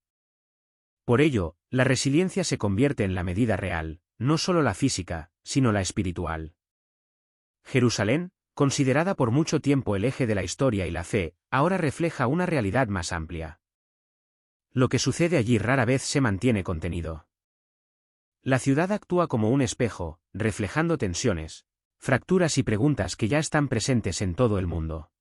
Por ello, la resiliencia se convierte en la medida real, no solo la física, sino la espiritual. Jerusalén, considerada por mucho tiempo el eje de la historia y la fe, ahora refleja una realidad más amplia. Lo que sucede allí rara vez se mantiene contenido. La ciudad actúa como un espejo, reflejando tensiones, fracturas y preguntas que ya están presentes en todo el mundo.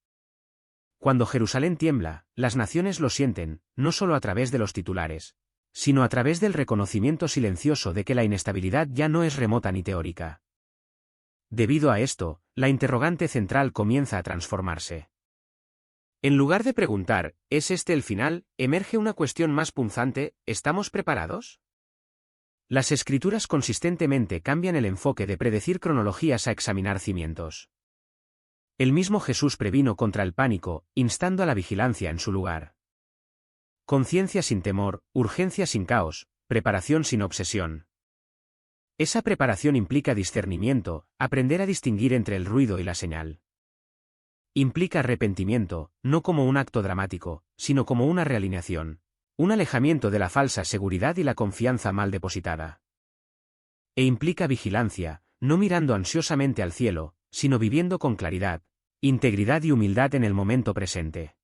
Cuando Jerusalén tiembla, las naciones lo sienten, no solo a través de los titulares, sino a través del reconocimiento silencioso de que la inestabilidad ya no es remota ni teórica. Debido a esto, la interrogante central comienza a transformarse. En lugar de preguntar, ¿es este el final?, emerge una cuestión más punzante, ¿estamos preparados? Las escrituras consistentemente cambian el enfoque de predecir cronologías a examinar cimientos. El mismo Jesús previno contra el pánico, instando a la vigilancia en su lugar. Conciencia sin temor, urgencia sin caos, preparación sin obsesión. Esa preparación implica discernimiento, aprender a distinguir entre el ruido y la señal. Implica arrepentimiento, no como un acto dramático, sino como una realineación, un alejamiento de la falsa seguridad y la confianza mal depositada. E implica vigilancia, no mirando ansiosamente al cielo, sino viviendo con claridad, integridad y humildad en el momento presente.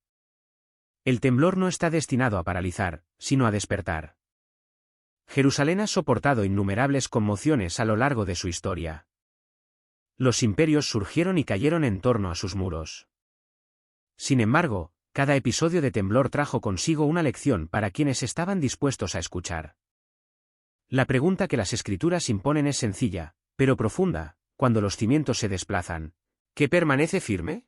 El temblor no está destinado a paralizar, sino a despertar. Jerusalén ha soportado innumerables conmociones a lo largo de su historia. Los imperios surgieron y cayeron en torno a sus muros. Sin embargo, cada episodio de temblor trajo consigo una lección para quienes estaban dispuestos a escuchar. La pregunta que las escrituras imponen es sencilla, pero profunda: cuando los cimientos se desplazan, ¿qué permanece firme?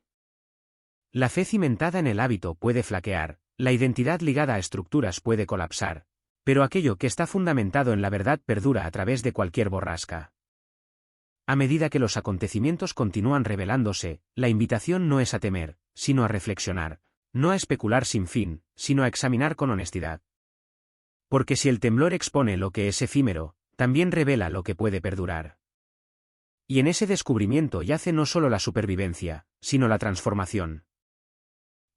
La fe cimentada en el hábito puede flaquear, la identidad ligada a estructuras puede colapsar, pero aquello que está fundamentado en la verdad perdura a través de cualquier borrasca. A medida que los acontecimientos continúan revelándose, la invitación no es a temer, sino a reflexionar, no a especular sin fin, sino a examinar con honestidad. Porque si el temblor expone lo que es efímero, también revela lo que puede perdurar. Y en ese descubrimiento yace no solo la supervivencia, sino la transformación.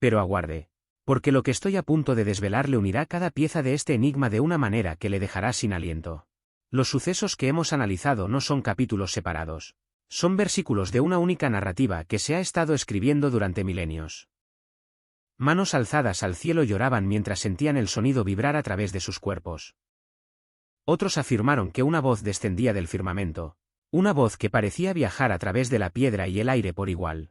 Pero aguarde, porque lo que estoy a punto de desvelar le unirá cada pieza de este enigma de una manera que le dejará sin aliento. Los sucesos que hemos analizado no son capítulos separados. Son versículos de una única narrativa que se ha estado escribiendo durante milenios. Manos alzadas al cielo lloraban mientras sentían el sonido vibrar a través de sus cuerpos. Otros afirmaron que una voz descendía del firmamento, una voz que parecía viajar a través de la piedra y el aire por igual.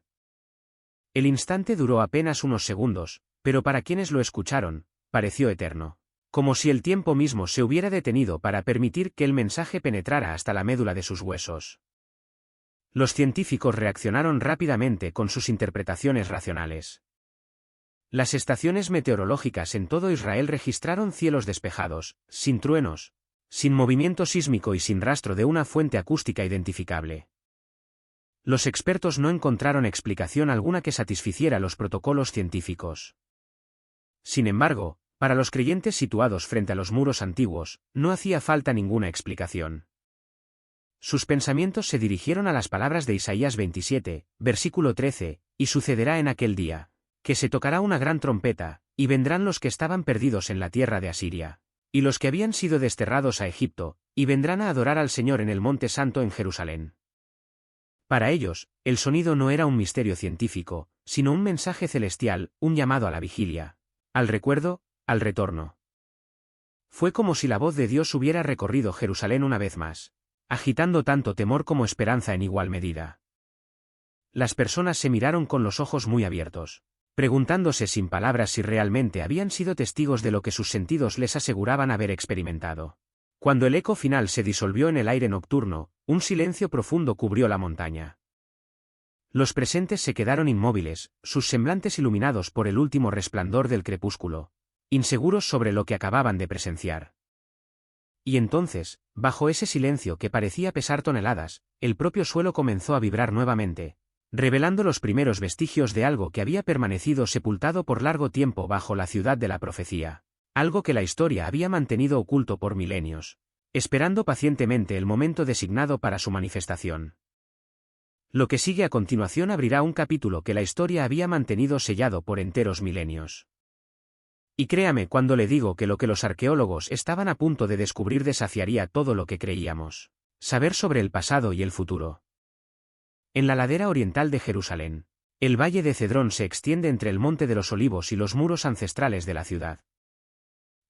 El instante duró apenas unos segundos, Pero para quienes lo escucharon, pareció eterno. Como si el tiempo mismo se hubiera detenido para permitir que el mensaje penetrara hasta la médula de sus huesos. Los científicos reaccionaron rápidamente con sus interpretaciones racionales. Las estaciones meteorológicas en todo Israel registraron cielos despejados, sin truenos, sin movimiento sísmico y sin rastro de una fuente acústica identificable. Los expertos no encontraron explicación alguna que satisficiera los protocolos científicos. Sin embargo, para los creyentes situados frente a los muros antiguos, no hacía falta ninguna explicación. Sus pensamientos se dirigieron a las palabras de Isaías 27, versículo 13, y sucederá en aquel día, que se tocará una gran trompeta, y vendrán los que estaban perdidos en la tierra de Asiria, y los que habían sido desterrados a Egipto, y vendrán a adorar al Señor en el Monte Santo en Jerusalén. Para ellos, el sonido no era un misterio científico, sino un mensaje celestial, un llamado a la vigilia, al recuerdo, al retorno. Fue como si la voz de Dios hubiera recorrido Jerusalén una vez más, agitando tanto temor como esperanza en igual medida. Las personas se miraron con los ojos muy abiertos, preguntándose sin palabras si realmente habían sido testigos de lo que sus sentidos les aseguraban haber experimentado. Cuando el eco final se disolvió en el aire nocturno, un silencio profundo cubrió la montaña. Los presentes se quedaron inmóviles, sus semblantes iluminados por el último resplandor del crepúsculo, inseguros sobre lo que acababan de presenciar. Y entonces, bajo ese silencio que parecía pesar toneladas, el propio suelo comenzó a vibrar nuevamente, revelando los primeros vestigios de algo que había permanecido sepultado por largo tiempo bajo la ciudad de la profecía, algo que la historia había mantenido oculto por milenios, esperando pacientemente el momento designado para su manifestación. Lo que sigue a continuación abrirá un capítulo que la historia había mantenido sellado por enteros milenios. Y créame cuando le digo que lo que los arqueólogos estaban a punto de descubrir desafiaría todo lo que creíamos saber sobre el pasado y el futuro. En la ladera oriental de Jerusalén, el valle de Cedrón se extiende entre el Monte de los Olivos y los muros ancestrales de la ciudad.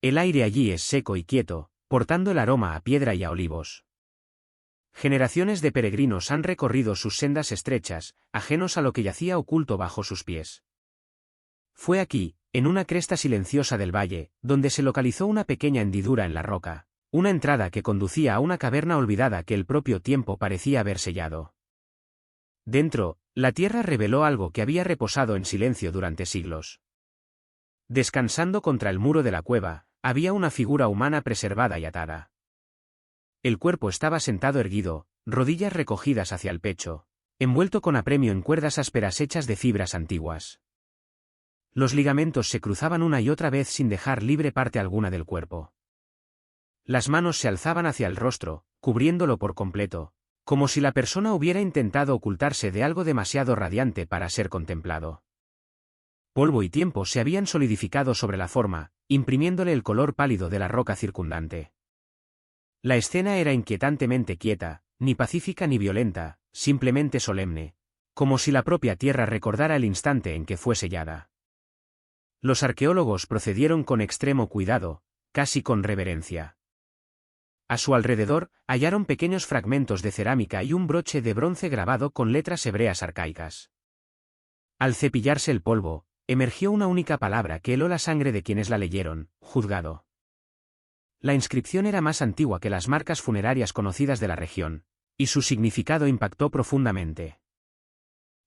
El aire allí es seco y quieto, portando el aroma a piedra y a olivos. Generaciones de peregrinos han recorrido sus sendas estrechas, ajenos a lo que yacía oculto bajo sus pies. Fue aquí, en una cresta silenciosa del valle, donde se localizó una pequeña hendidura en la roca, una entrada que conducía a una caverna olvidada que el propio tiempo parecía haber sellado. Dentro, la tierra reveló algo que había reposado en silencio durante siglos. Descansando contra el muro de la cueva, había una figura humana preservada y atada. El cuerpo estaba sentado erguido, rodillas recogidas hacia el pecho, envuelto con apremio en cuerdas ásperas hechas de fibras antiguas. Los ligamentos se cruzaban una y otra vez sin dejar libre parte alguna del cuerpo. Las manos se alzaban hacia el rostro, cubriéndolo por completo, como si la persona hubiera intentado ocultarse de algo demasiado radiante para ser contemplado. Polvo y tiempo se habían solidificado sobre la forma, imprimiéndole el color pálido de la roca circundante. La escena era inquietantemente quieta, ni pacífica ni violenta, simplemente solemne, como si la propia tierra recordara el instante en que fue sellada. Los arqueólogos procedieron con extremo cuidado, casi con reverencia. A su alrededor, hallaron pequeños fragmentos de cerámica y un broche de bronce grabado con letras hebreas arcaicas. Al cepillarse el polvo, emergió una única palabra que heló la sangre de quienes la leyeron: juzgado. La inscripción era más antigua que las marcas funerarias conocidas de la región, y su significado impactó profundamente.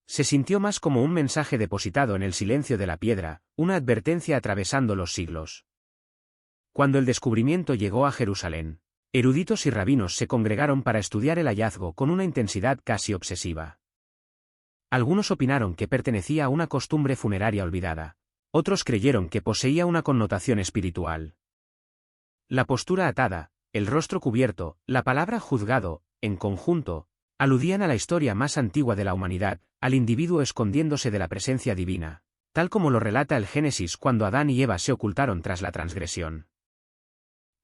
Se sintió más como un mensaje depositado en el silencio de la piedra, una advertencia atravesando los siglos. Cuando el descubrimiento llegó a Jerusalén, eruditos y rabinos se congregaron para estudiar el hallazgo con una intensidad casi obsesiva. Algunos opinaron que pertenecía a una costumbre funeraria olvidada, otros creyeron que poseía una connotación espiritual. La postura atada, el rostro cubierto, la palabra juzgado, en conjunto, aludían a la historia más antigua de la humanidad, al individuo escondiéndose de la presencia divina, tal como lo relata el Génesis cuando Adán y Eva se ocultaron tras la transgresión.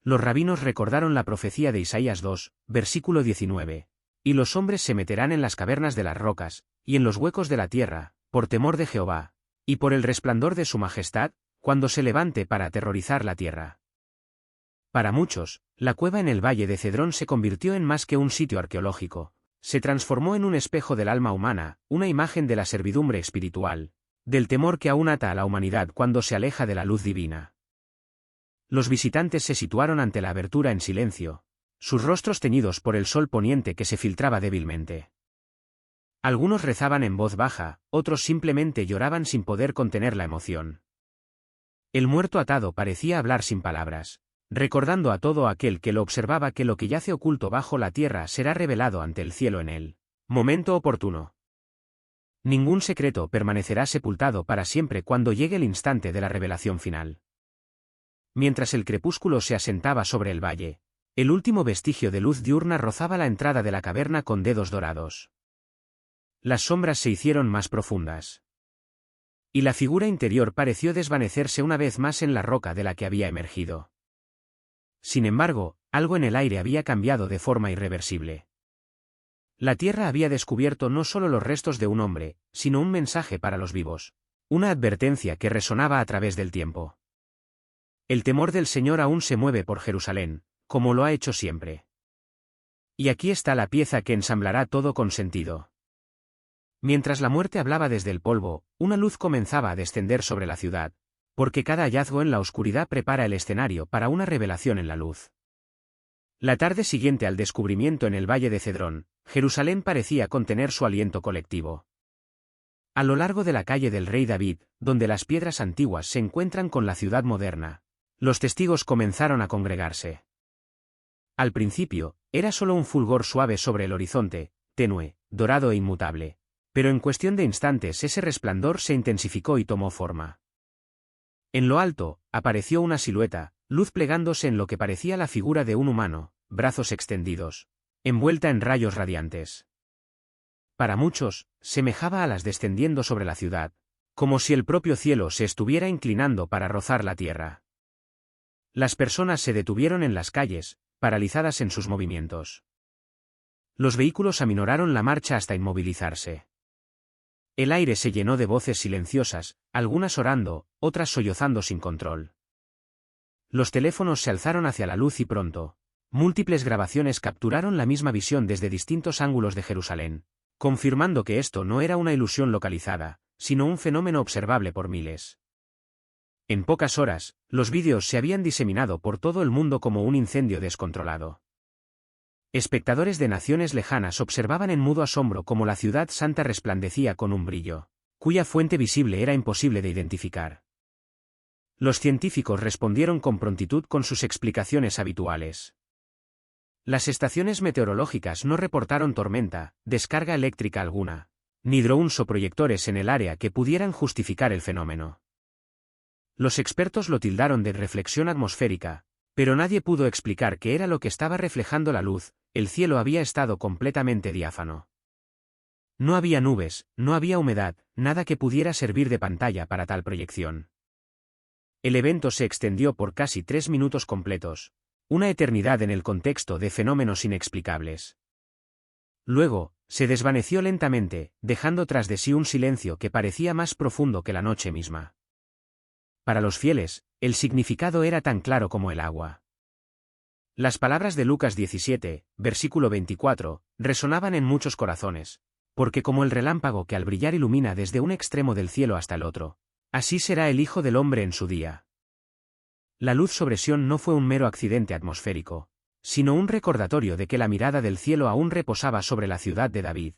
Los rabinos recordaron la profecía de Isaías 2, versículo 19. Y los hombres se meterán en las cavernas de las rocas, y en los huecos de la tierra, por temor de Jehová, y por el resplandor de su majestad, cuando se levante para aterrorizar la tierra. Para muchos, la cueva en el valle de Cedrón se convirtió en más que un sitio arqueológico, se transformó en un espejo del alma humana, una imagen de la servidumbre espiritual, del temor que aún ata a la humanidad cuando se aleja de la luz divina. Los visitantes se situaron ante la abertura en silencio, sus rostros teñidos por el sol poniente que se filtraba débilmente. Algunos rezaban en voz baja, otros simplemente lloraban sin poder contener la emoción. El muerto atado parecía hablar sin palabras, recordando a todo aquel que lo observaba que lo que yace oculto bajo la tierra será revelado ante el cielo en el momento oportuno. Ningún secreto permanecerá sepultado para siempre cuando llegue el instante de la revelación final. Mientras el crepúsculo se asentaba sobre el valle, el último vestigio de luz diurna rozaba la entrada de la caverna con dedos dorados. Las sombras se hicieron más profundas. Y la figura interior pareció desvanecerse una vez más en la roca de la que había emergido. Sin embargo, algo en el aire había cambiado de forma irreversible. La tierra había descubierto no solo los restos de un hombre, sino un mensaje para los vivos, una advertencia que resonaba a través del tiempo. El temor del Señor aún se mueve por Jerusalén, como lo ha hecho siempre. Y aquí está la pieza que ensamblará todo con sentido. Mientras la muerte hablaba desde el polvo, una luz comenzaba a descender sobre la ciudad, porque cada hallazgo en la oscuridad prepara el escenario para una revelación en la luz. La tarde siguiente al descubrimiento en el valle de Cedrón, Jerusalén parecía contener su aliento colectivo. A lo largo de la calle del rey David, donde las piedras antiguas se encuentran con la ciudad moderna, los testigos comenzaron a congregarse. Al principio, era solo un fulgor suave sobre el horizonte, tenue, dorado e inmutable, pero en cuestión de instantes ese resplandor se intensificó y tomó forma. En lo alto, apareció una silueta, luz plegándose en lo que parecía la figura de un humano, brazos extendidos, envuelta en rayos radiantes. Para muchos, semejaba a las descendiendo sobre la ciudad, como si el propio cielo se estuviera inclinando para rozar la tierra. Las personas se detuvieron en las calles, paralizadas en sus movimientos. Los vehículos aminoraron la marcha hasta inmovilizarse. El aire se llenó de voces silenciosas, algunas orando, otras sollozando sin control. Los teléfonos se alzaron hacia la luz y pronto, múltiples grabaciones capturaron la misma visión desde distintos ángulos de Jerusalén, confirmando que esto no era una ilusión localizada, sino un fenómeno observable por miles. En pocas horas, los vídeos se habían diseminado por todo el mundo como un incendio descontrolado. Espectadores de naciones lejanas observaban en mudo asombro cómo la ciudad santa resplandecía con un brillo, cuya fuente visible era imposible de identificar. Los científicos respondieron con prontitud con sus explicaciones habituales. Las estaciones meteorológicas no reportaron tormenta, descarga eléctrica alguna, ni drones o proyectores en el área que pudieran justificar el fenómeno. Los expertos lo tildaron de reflexión atmosférica, pero nadie pudo explicar qué era lo que estaba reflejando la luz. El cielo había estado completamente diáfano. No había nubes, no había humedad, nada que pudiera servir de pantalla para tal proyección. El evento se extendió por casi 3 minutos completos, una eternidad en el contexto de fenómenos inexplicables. Luego, se desvaneció lentamente, dejando tras de sí un silencio que parecía más profundo que la noche misma. Para los fieles, el significado era tan claro como el agua. Las palabras de Lucas 17, versículo 24, resonaban en muchos corazones, porque como el relámpago que al brillar ilumina desde un extremo del cielo hasta el otro, así será el Hijo del Hombre en su día. La luz sobre Sión no fue un mero accidente atmosférico, sino un recordatorio de que la mirada del cielo aún reposaba sobre la ciudad de David.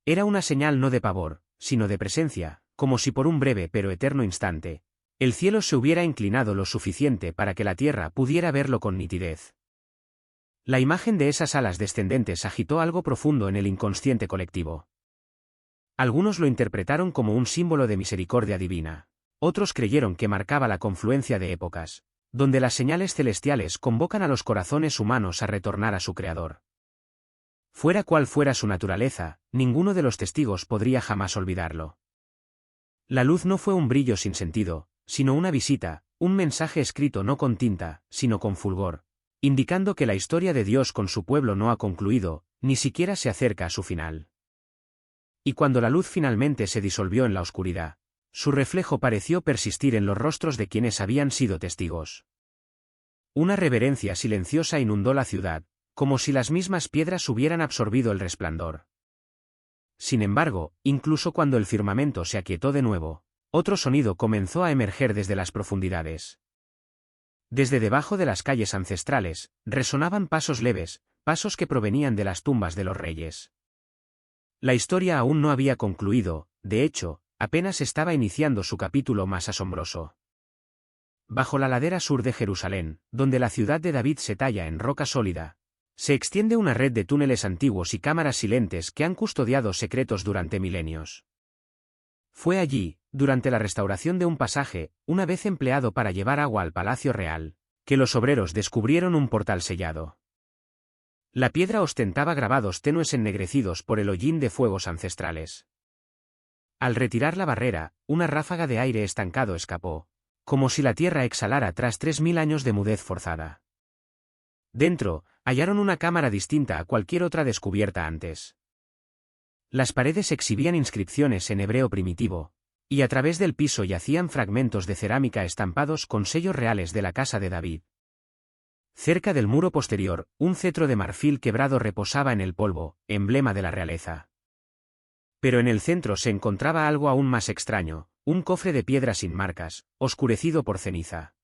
Era una señal no de pavor, sino de presencia, como si por un breve pero eterno instante, el cielo se hubiera inclinado lo suficiente para que la tierra pudiera verlo con nitidez. La imagen de esas alas descendentes agitó algo profundo en el inconsciente colectivo. Algunos lo interpretaron como un símbolo de misericordia divina, otros creyeron que marcaba la confluencia de épocas, donde las señales celestiales convocan a los corazones humanos a retornar a su Creador. Fuera cual fuera su naturaleza, ninguno de los testigos podría jamás olvidarlo. La luz no fue un brillo sin sentido, sino una visita, un mensaje escrito no con tinta, sino con fulgor, indicando que la historia de Dios con su pueblo no ha concluido, ni siquiera se acerca a su final. Y cuando la luz finalmente se disolvió en la oscuridad, su reflejo pareció persistir en los rostros de quienes habían sido testigos. Una reverencia silenciosa inundó la ciudad, como si las mismas piedras hubieran absorbido el resplandor. Sin embargo, incluso cuando el firmamento se aquietó de nuevo, otro sonido comenzó a emerger desde las profundidades. Desde debajo de las calles ancestrales, resonaban pasos leves, pasos que provenían de las tumbas de los reyes. La historia aún no había concluido, de hecho, apenas estaba iniciando su capítulo más asombroso. Bajo la ladera sur de Jerusalén, donde la ciudad de David se talla en roca sólida, se extiende una red de túneles antiguos y cámaras silentes que han custodiado secretos durante milenios. Fue allí, durante la restauración de un pasaje, una vez empleado para llevar agua al palacio real, que los obreros descubrieron un portal sellado. La piedra ostentaba grabados tenues ennegrecidos por el hollín de fuegos ancestrales. Al retirar la barrera, una ráfaga de aire estancado escapó, como si la tierra exhalara tras 3000 años de mudez forzada. Dentro, hallaron una cámara distinta a cualquier otra descubierta antes. Las paredes exhibían inscripciones en hebreo primitivo, y a través del piso yacían fragmentos de cerámica estampados con sellos reales de la casa de David. Cerca del muro posterior, un cetro de marfil quebrado reposaba en el polvo, emblema de la realeza. Pero en el centro se encontraba algo aún más extraño, un cofre de piedra sin marcas, oscurecido por ceniza.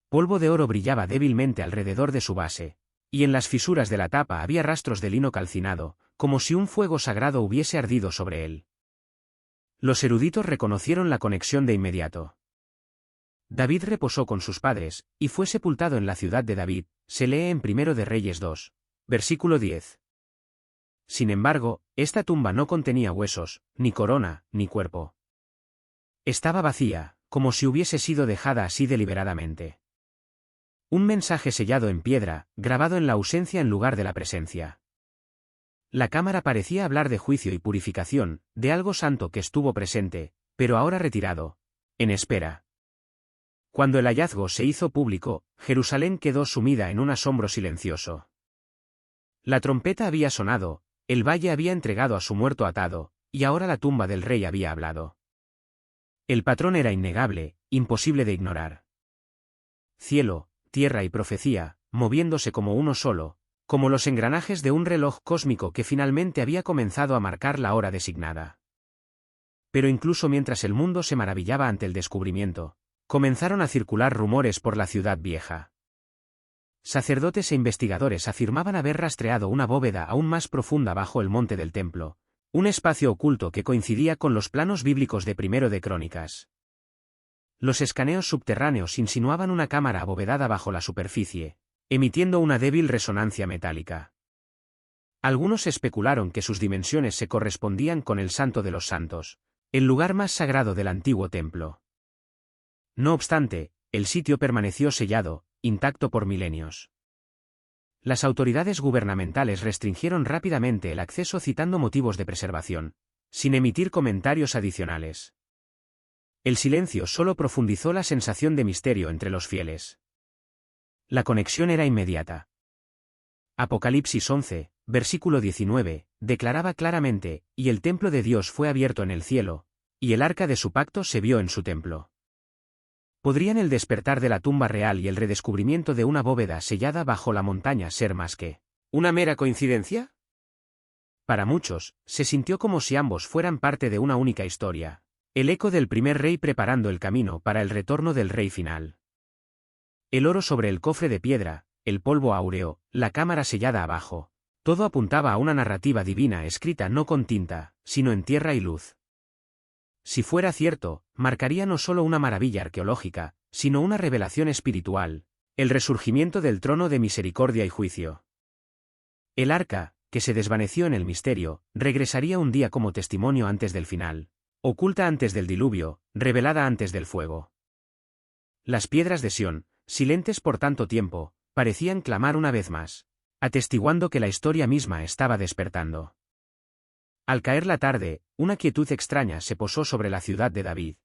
Polvo de oro brillaba débilmente alrededor de su base, y en las fisuras de la tapa había rastros de lino calcinado, como si un fuego sagrado hubiese ardido sobre él. Los eruditos reconocieron la conexión de inmediato. David reposó con sus padres, y fue sepultado en la ciudad de David, se lee en Primero de Reyes 2, versículo 10. Sin embargo, esta tumba no contenía huesos, ni corona, ni cuerpo. Estaba vacía, como si hubiese sido dejada así deliberadamente. Un mensaje sellado en piedra, grabado en la ausencia en lugar de la presencia. La cámara parecía hablar de juicio y purificación, de algo santo que estuvo presente, pero ahora retirado, en espera. Cuando el hallazgo se hizo público, Jerusalén quedó sumida en un asombro silencioso. La trompeta había sonado, el valle había entregado a su muerto atado, y ahora la tumba del rey había hablado. El patrón era innegable, imposible de ignorar. Cielo, tierra y profecía, moviéndose como uno solo, como los engranajes de un reloj cósmico que finalmente había comenzado a marcar la hora designada. Pero incluso mientras el mundo se maravillaba ante el descubrimiento, comenzaron a circular rumores por la ciudad vieja. Sacerdotes e investigadores afirmaban haber rastreado una bóveda aún más profunda bajo el monte del templo, un espacio oculto que coincidía con los planos bíblicos de Primero de Crónicas. Los escaneos subterráneos insinuaban una cámara abovedada bajo la superficie, emitiendo una débil resonancia metálica. Algunos especularon que sus dimensiones se correspondían con el Santo de los Santos, el lugar más sagrado del antiguo templo. No obstante, el sitio permaneció sellado, intacto por milenios. Las autoridades gubernamentales restringieron rápidamente el acceso citando motivos de preservación, sin emitir comentarios adicionales. El silencio solo profundizó la sensación de misterio entre los fieles. La conexión era inmediata. Apocalipsis 11, versículo 19, declaraba claramente, y el templo de Dios fue abierto en el cielo, y el arca de su pacto se vio en su templo. ¿Podrían el despertar de la tumba real y el redescubrimiento de una bóveda sellada bajo la montaña ser más que una mera coincidencia? Para muchos, se sintió como si ambos fueran parte de una única historia, el eco del primer rey preparando el camino para el retorno del rey final. El oro sobre el cofre de piedra, el polvo áureo, la cámara sellada abajo, todo apuntaba a una narrativa divina escrita no con tinta, sino en tierra y luz. Si fuera cierto, marcaría no solo una maravilla arqueológica, sino una revelación espiritual, el resurgimiento del trono de misericordia y juicio. El arca, que se desvaneció en el misterio, regresaría un día como testimonio antes del final, oculta antes del diluvio, revelada antes del fuego. Las piedras de Sión, silentes por tanto tiempo, parecían clamar una vez más, atestiguando que la historia misma estaba despertando. Al caer la tarde, una quietud extraña se posó sobre la ciudad de David.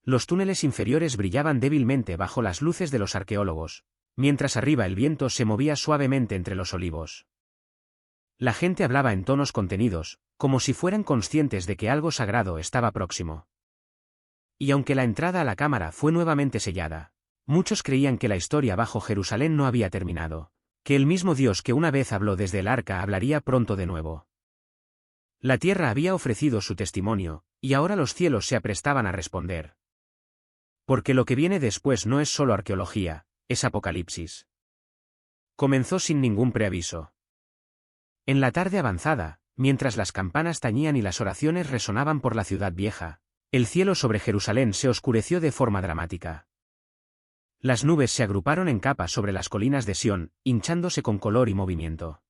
Los túneles inferiores brillaban débilmente bajo las luces de los arqueólogos, mientras arriba el viento se movía suavemente entre los olivos. La gente hablaba en tonos contenidos, como si fueran conscientes de que algo sagrado estaba próximo. Y aunque la entrada a la cámara fue nuevamente sellada, muchos creían que la historia bajo Jerusalén no había terminado, que el mismo Dios que una vez habló desde el arca hablaría pronto de nuevo. La tierra había ofrecido su testimonio, y ahora los cielos se aprestaban a responder. Porque lo que viene después no es solo arqueología, es Apocalipsis. Comenzó sin ningún preaviso. En la tarde avanzada, mientras las campanas tañían y las oraciones resonaban por la ciudad vieja, el cielo sobre Jerusalén se oscureció de forma dramática. Las nubes se agruparon en capas sobre las colinas de Sión, hinchándose con color y movimiento.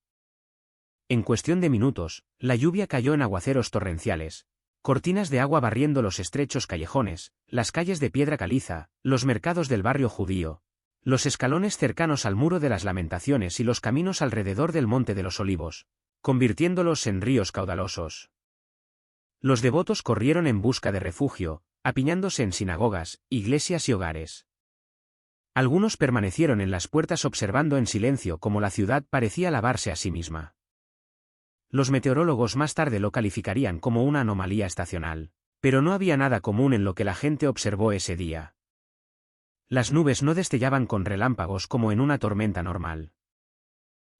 En cuestión de minutos, la lluvia cayó en aguaceros torrenciales, cortinas de agua barriendo los estrechos callejones, las calles de piedra caliza, los mercados del barrio judío, los escalones cercanos al muro de las Lamentaciones y los caminos alrededor del Monte de los Olivos, convirtiéndolos en ríos caudalosos. Los devotos corrieron en busca de refugio, apiñándose en sinagogas, iglesias y hogares. Algunos permanecieron en las puertas observando en silencio cómo la ciudad parecía lavarse a sí misma. Los meteorólogos más tarde lo calificarían como una anomalía estacional, pero no había nada común en lo que la gente observó ese día. Las nubes no destellaban con relámpagos como en una tormenta normal.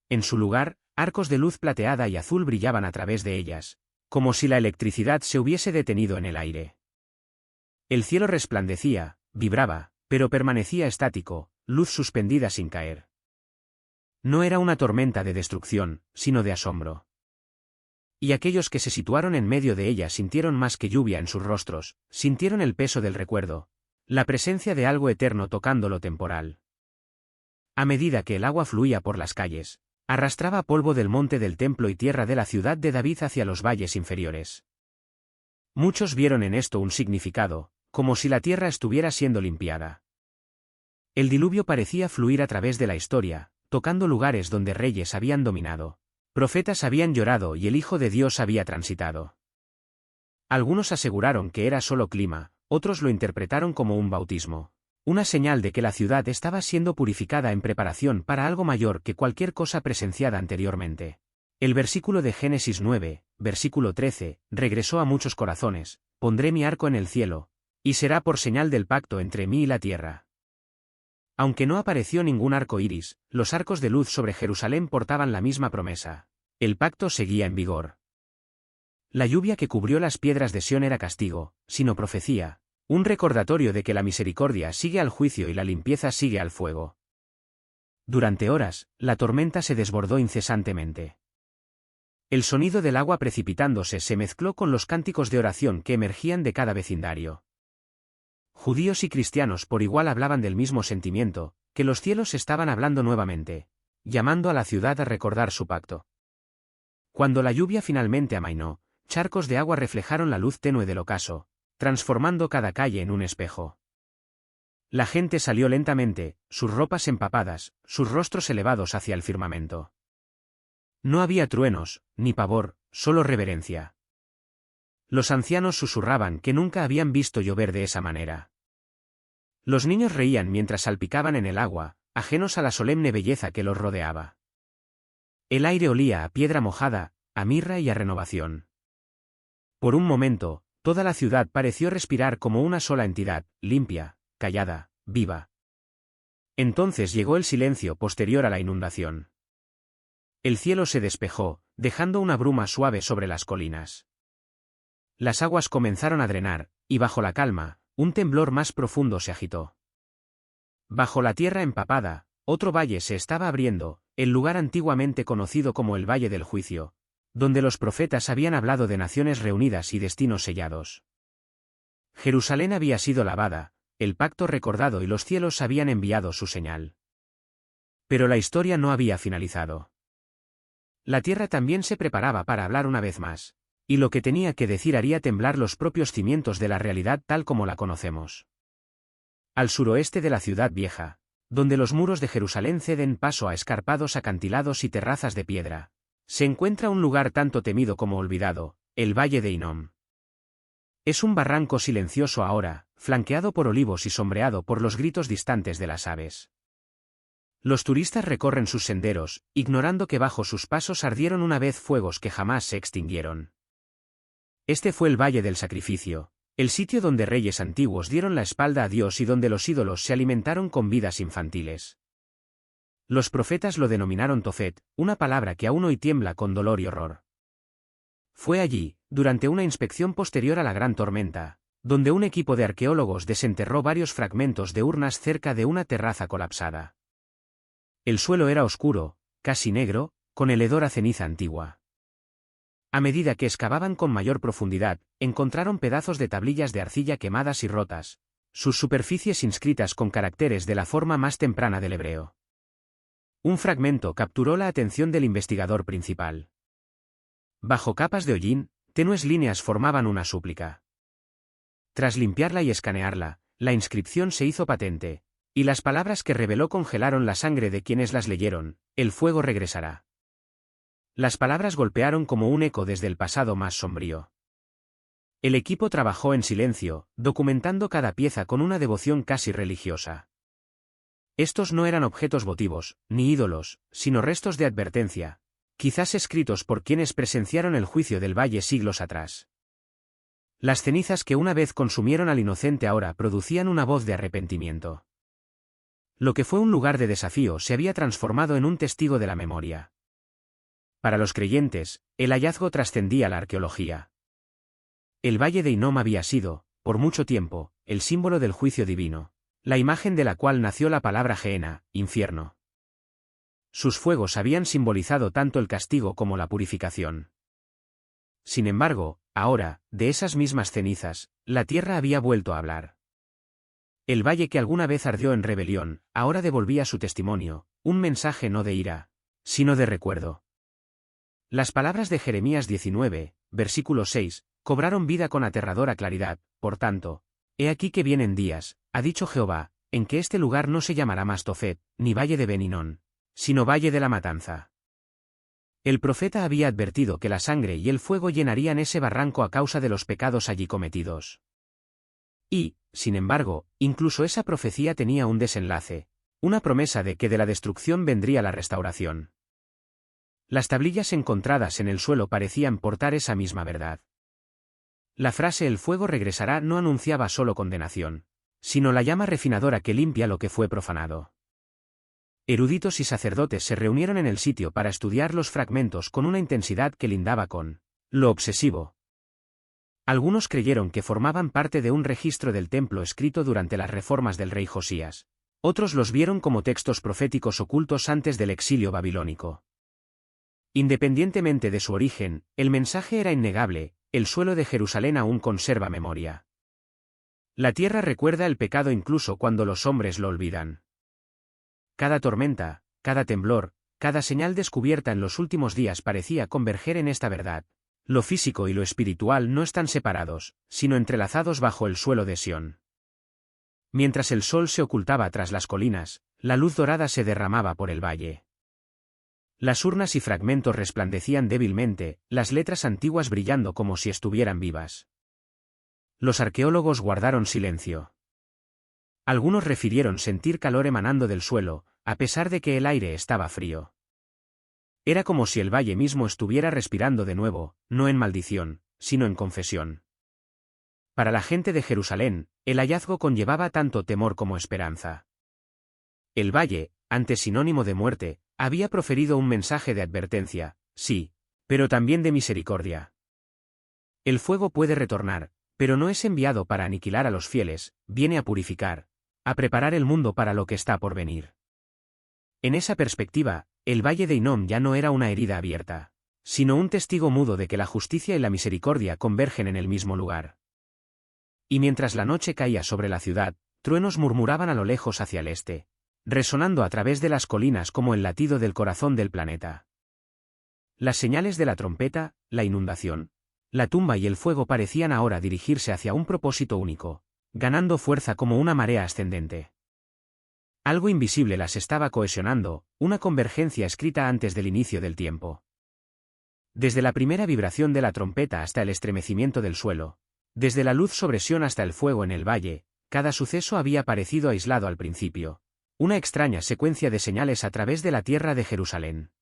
En su lugar, arcos de luz plateada y azul brillaban a través de ellas, como si la electricidad se hubiese detenido en el aire. El cielo resplandecía, vibraba, pero permanecía estático, luz suspendida sin caer. No era una tormenta de destrucción, sino de asombro. Y aquellos que se situaron en medio de ella sintieron más que lluvia en sus rostros, sintieron el peso del recuerdo, la presencia de algo eterno tocando lo temporal. A medida que el agua fluía por las calles, arrastraba polvo del monte del templo y tierra de la ciudad de David hacia los valles inferiores. Muchos vieron en esto un significado, como si la tierra estuviera siendo limpiada. El diluvio parecía fluir a través de la historia, tocando lugares donde reyes habían dominado. Profetas habían llorado y el Hijo de Dios había transitado. Algunos aseguraron que era solo clima, otros lo interpretaron como un bautismo, una señal de que la ciudad estaba siendo purificada en preparación para algo mayor que cualquier cosa presenciada anteriormente. El versículo de Génesis 9, versículo 13, regresó a muchos corazones: pondré mi arco en el cielo, y será por señal del pacto entre mí y la tierra. Aunque no apareció ningún arco iris, los arcos de luz sobre Jerusalén portaban la misma promesa. El pacto seguía en vigor. La lluvia que cubrió las piedras de Sión era castigo, sino profecía, un recordatorio de que la misericordia sigue al juicio y la limpieza sigue al fuego. Durante horas, la tormenta se desbordó incesantemente. El sonido del agua precipitándose se mezcló con los cánticos de oración que emergían de cada vecindario. Judíos y cristianos por igual hablaban del mismo sentimiento, que los cielos estaban hablando nuevamente, llamando a la ciudad a recordar su pacto. Cuando la lluvia finalmente amainó, charcos de agua reflejaron la luz tenue del ocaso, transformando cada calle en un espejo. La gente salió lentamente, sus ropas empapadas, sus rostros elevados hacia el firmamento. No había truenos, ni pavor, solo reverencia. Los ancianos susurraban que nunca habían visto llover de esa manera. Los niños reían mientras salpicaban en el agua, ajenos a la solemne belleza que los rodeaba. El aire olía a piedra mojada, a mirra y a renovación. Por un momento, toda la ciudad pareció respirar como una sola entidad, limpia, callada, viva. Entonces llegó el silencio posterior a la inundación. El cielo se despejó, dejando una bruma suave sobre las colinas. Las aguas comenzaron a drenar, y bajo la calma, un temblor más profundo se agitó. Bajo la tierra empapada, otro valle se estaba abriendo, el lugar antiguamente conocido como el Valle del Juicio, donde los profetas habían hablado de naciones reunidas y destinos sellados. Jerusalén había sido lavada, el pacto recordado y los cielos habían enviado su señal. Pero la historia no había finalizado. La tierra también se preparaba para hablar una vez más. Y lo que tenía que decir haría temblar los propios cimientos de la realidad tal como la conocemos. Al suroeste de la ciudad vieja, donde los muros de Jerusalén ceden paso a escarpados acantilados y terrazas de piedra, se encuentra un lugar tanto temido como olvidado, el Valle de Hinnom. Es un barranco silencioso ahora, flanqueado por olivos y sombreado por los gritos distantes de las aves. Los turistas recorren sus senderos, ignorando que bajo sus pasos ardieron una vez fuegos que jamás se extinguieron. Este fue el Valle del Sacrificio, el sitio donde reyes antiguos dieron la espalda a Dios y donde los ídolos se alimentaron con vidas infantiles. Los profetas lo denominaron Tofet, una palabra que aún hoy tiembla con dolor y horror. Fue allí, durante una inspección posterior a la gran tormenta, donde un equipo de arqueólogos desenterró varios fragmentos de urnas cerca de una terraza colapsada. El suelo era oscuro, casi negro, con el hedor a ceniza antigua. A medida que excavaban con mayor profundidad, encontraron pedazos de tablillas de arcilla quemadas y rotas, sus superficies inscritas con caracteres de la forma más temprana del hebreo. Un fragmento capturó la atención del investigador principal. Bajo capas de hollín, tenues líneas formaban una súplica. Tras limpiarla y escanearla, la inscripción se hizo patente, y las palabras que reveló congelaron la sangre de quienes las leyeron: el fuego regresará. Las palabras golpearon como un eco desde el pasado más sombrío. El equipo trabajó en silencio, documentando cada pieza con una devoción casi religiosa. Estos no eran objetos votivos, ni ídolos, sino restos de advertencia, quizás escritos por quienes presenciaron el juicio del valle siglos atrás. Las cenizas que una vez consumieron al inocente ahora producían una voz de arrepentimiento. Lo que fue un lugar de desafío se había transformado en un testigo de la memoria. Para los creyentes, el hallazgo trascendía la arqueología. El Valle de Hinnom había sido, por mucho tiempo, el símbolo del juicio divino, la imagen de la cual nació la palabra Gehenna, infierno. Sus fuegos habían simbolizado tanto el castigo como la purificación. Sin embargo, ahora, de esas mismas cenizas, la tierra había vuelto a hablar. El valle que alguna vez ardió en rebelión, ahora devolvía su testimonio, un mensaje no de ira, sino de recuerdo. Las palabras de Jeremías 19, versículo 6, cobraron vida con aterradora claridad. Por tanto, he aquí que vienen días, ha dicho Jehová, en que este lugar no se llamará más Tofet, ni Valle de Ben Hinnom, sino Valle de la Matanza. El profeta había advertido que la sangre y el fuego llenarían ese barranco a causa de los pecados allí cometidos. Y, sin embargo, incluso esa profecía tenía un desenlace, una promesa de que de la destrucción vendría la restauración. Las tablillas encontradas en el suelo parecían portar esa misma verdad. La frase "el fuego regresará" no anunciaba solo condenación, sino la llama refinadora que limpia lo que fue profanado. Eruditos y sacerdotes se reunieron en el sitio para estudiar los fragmentos con una intensidad que lindaba con lo obsesivo. Algunos creyeron que formaban parte de un registro del templo escrito durante las reformas del rey Josías. Otros los vieron como textos proféticos ocultos antes del exilio babilónico. Independientemente de su origen, el mensaje era innegable: el suelo de Jerusalén aún conserva memoria. La tierra recuerda el pecado incluso cuando los hombres lo olvidan. Cada tormenta, cada temblor, cada señal descubierta en los últimos días parecía converger en esta verdad: lo físico y lo espiritual no están separados, sino entrelazados bajo el suelo de Sión. Mientras el sol se ocultaba tras las colinas, la luz dorada se derramaba por el valle. Las urnas y fragmentos resplandecían débilmente, las letras antiguas brillando como si estuvieran vivas. Los arqueólogos guardaron silencio. Algunos refirieron sentir calor emanando del suelo, a pesar de que el aire estaba frío. Era como si el valle mismo estuviera respirando de nuevo, no en maldición, sino en confesión. Para la gente de Jerusalén, el hallazgo conllevaba tanto temor como esperanza. El valle, antes sinónimo de muerte, había proferido un mensaje de advertencia, sí, pero también de misericordia. El fuego puede retornar, pero no es enviado para aniquilar a los fieles, viene a purificar, a preparar el mundo para lo que está por venir. En esa perspectiva, el Valle de Hinnom ya no era una herida abierta, sino un testigo mudo de que la justicia y la misericordia convergen en el mismo lugar. Y mientras la noche caía sobre la ciudad, truenos murmuraban a lo lejos hacia el este, resonando a través de las colinas como el latido del corazón del planeta. Las señales de la trompeta, la inundación, la tumba y el fuego parecían ahora dirigirse hacia un propósito único, ganando fuerza como una marea ascendente. Algo invisible las estaba cohesionando, una convergencia escrita antes del inicio del tiempo. Desde la primera vibración de la trompeta hasta el estremecimiento del suelo, desde la luz sobre Sión hasta el fuego en el valle, cada suceso había parecido aislado al principio. Una extraña secuencia de señales a través de la tierra de Jerusalén.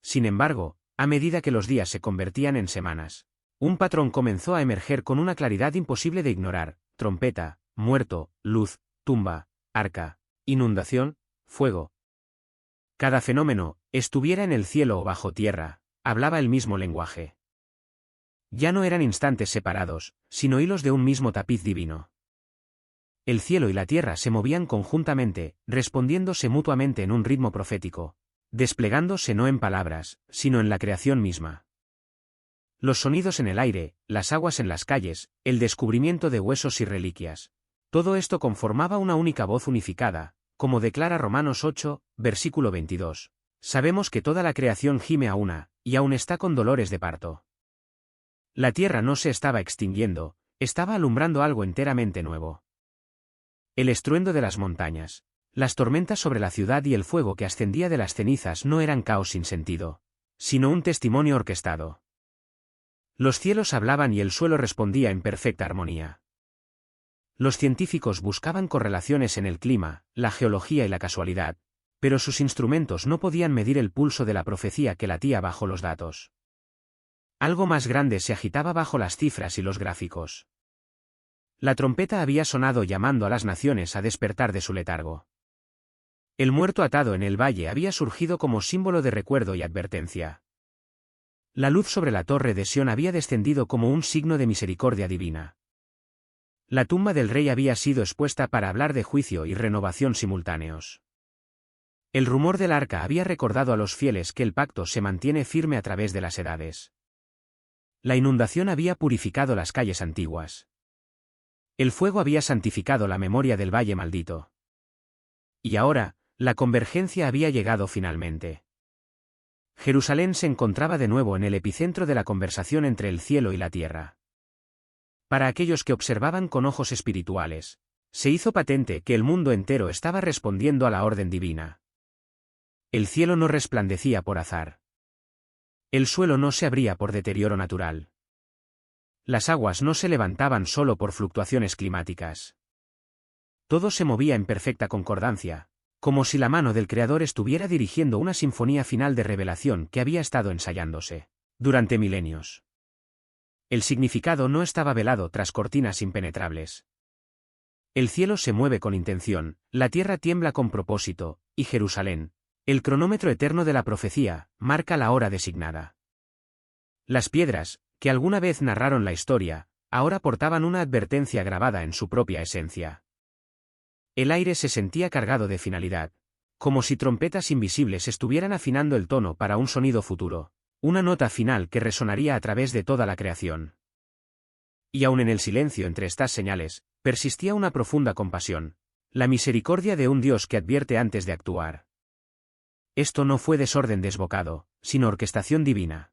Sin embargo, a medida que los días se convertían en semanas, un patrón comenzó a emerger con una claridad imposible de ignorar: trompeta, muerto, luz, tumba, arca, inundación, fuego. Cada fenómeno, estuviera en el cielo o bajo tierra, hablaba el mismo lenguaje. Ya no eran instantes separados, sino hilos de un mismo tapiz divino. El cielo y la tierra se movían conjuntamente, respondiéndose mutuamente en un ritmo profético, desplegándose no en palabras, sino en la creación misma. Los sonidos en el aire, las aguas en las calles, el descubrimiento de huesos y reliquias. Todo esto conformaba una única voz unificada, como declara Romanos 8, versículo 22. Sabemos que toda la creación gime a una, y aún está con dolores de parto. La tierra no se estaba extinguiendo, estaba alumbrando algo enteramente nuevo. El estruendo de las montañas, las tormentas sobre la ciudad y el fuego que ascendía de las cenizas no eran caos sin sentido, sino un testimonio orquestado. Los cielos hablaban y el suelo respondía en perfecta armonía. Los científicos buscaban correlaciones en el clima, la geología y la casualidad, pero sus instrumentos no podían medir el pulso de la profecía que latía bajo los datos. Algo más grande se agitaba bajo las cifras y los gráficos. La trompeta había sonado llamando a las naciones a despertar de su letargo. El muerto atado en el valle había surgido como símbolo de recuerdo y advertencia. La luz sobre la torre de Sión había descendido como un signo de misericordia divina. La tumba del rey había sido expuesta para hablar de juicio y renovación simultáneos. El rumor del arca había recordado a los fieles que el pacto se mantiene firme a través de las edades. La inundación había purificado las calles antiguas. El fuego había santificado la memoria del valle maldito. Y ahora, la convergencia había llegado finalmente. Jerusalén se encontraba de nuevo en el epicentro de la conversación entre el cielo y la tierra. Para aquellos que observaban con ojos espirituales, se hizo patente que el mundo entero estaba respondiendo a la orden divina. El cielo no resplandecía por azar. El suelo no se abría por deterioro natural. Las aguas no se levantaban solo por fluctuaciones climáticas. Todo se movía en perfecta concordancia, como si la mano del Creador estuviera dirigiendo una sinfonía final de revelación que había estado ensayándose durante milenios. El significado no estaba velado tras cortinas impenetrables. El cielo se mueve con intención, la tierra tiembla con propósito, y Jerusalén, el cronómetro eterno de la profecía, marca la hora designada. Las piedras, que alguna vez narraron la historia, ahora portaban una advertencia grabada en su propia esencia. El aire se sentía cargado de finalidad, como si trompetas invisibles estuvieran afinando el tono para un sonido futuro, una nota final que resonaría a través de toda la creación. Y aun en el silencio entre estas señales, persistía una profunda compasión, la misericordia de un Dios que advierte antes de actuar. Esto no fue desorden desbocado, sino orquestación divina.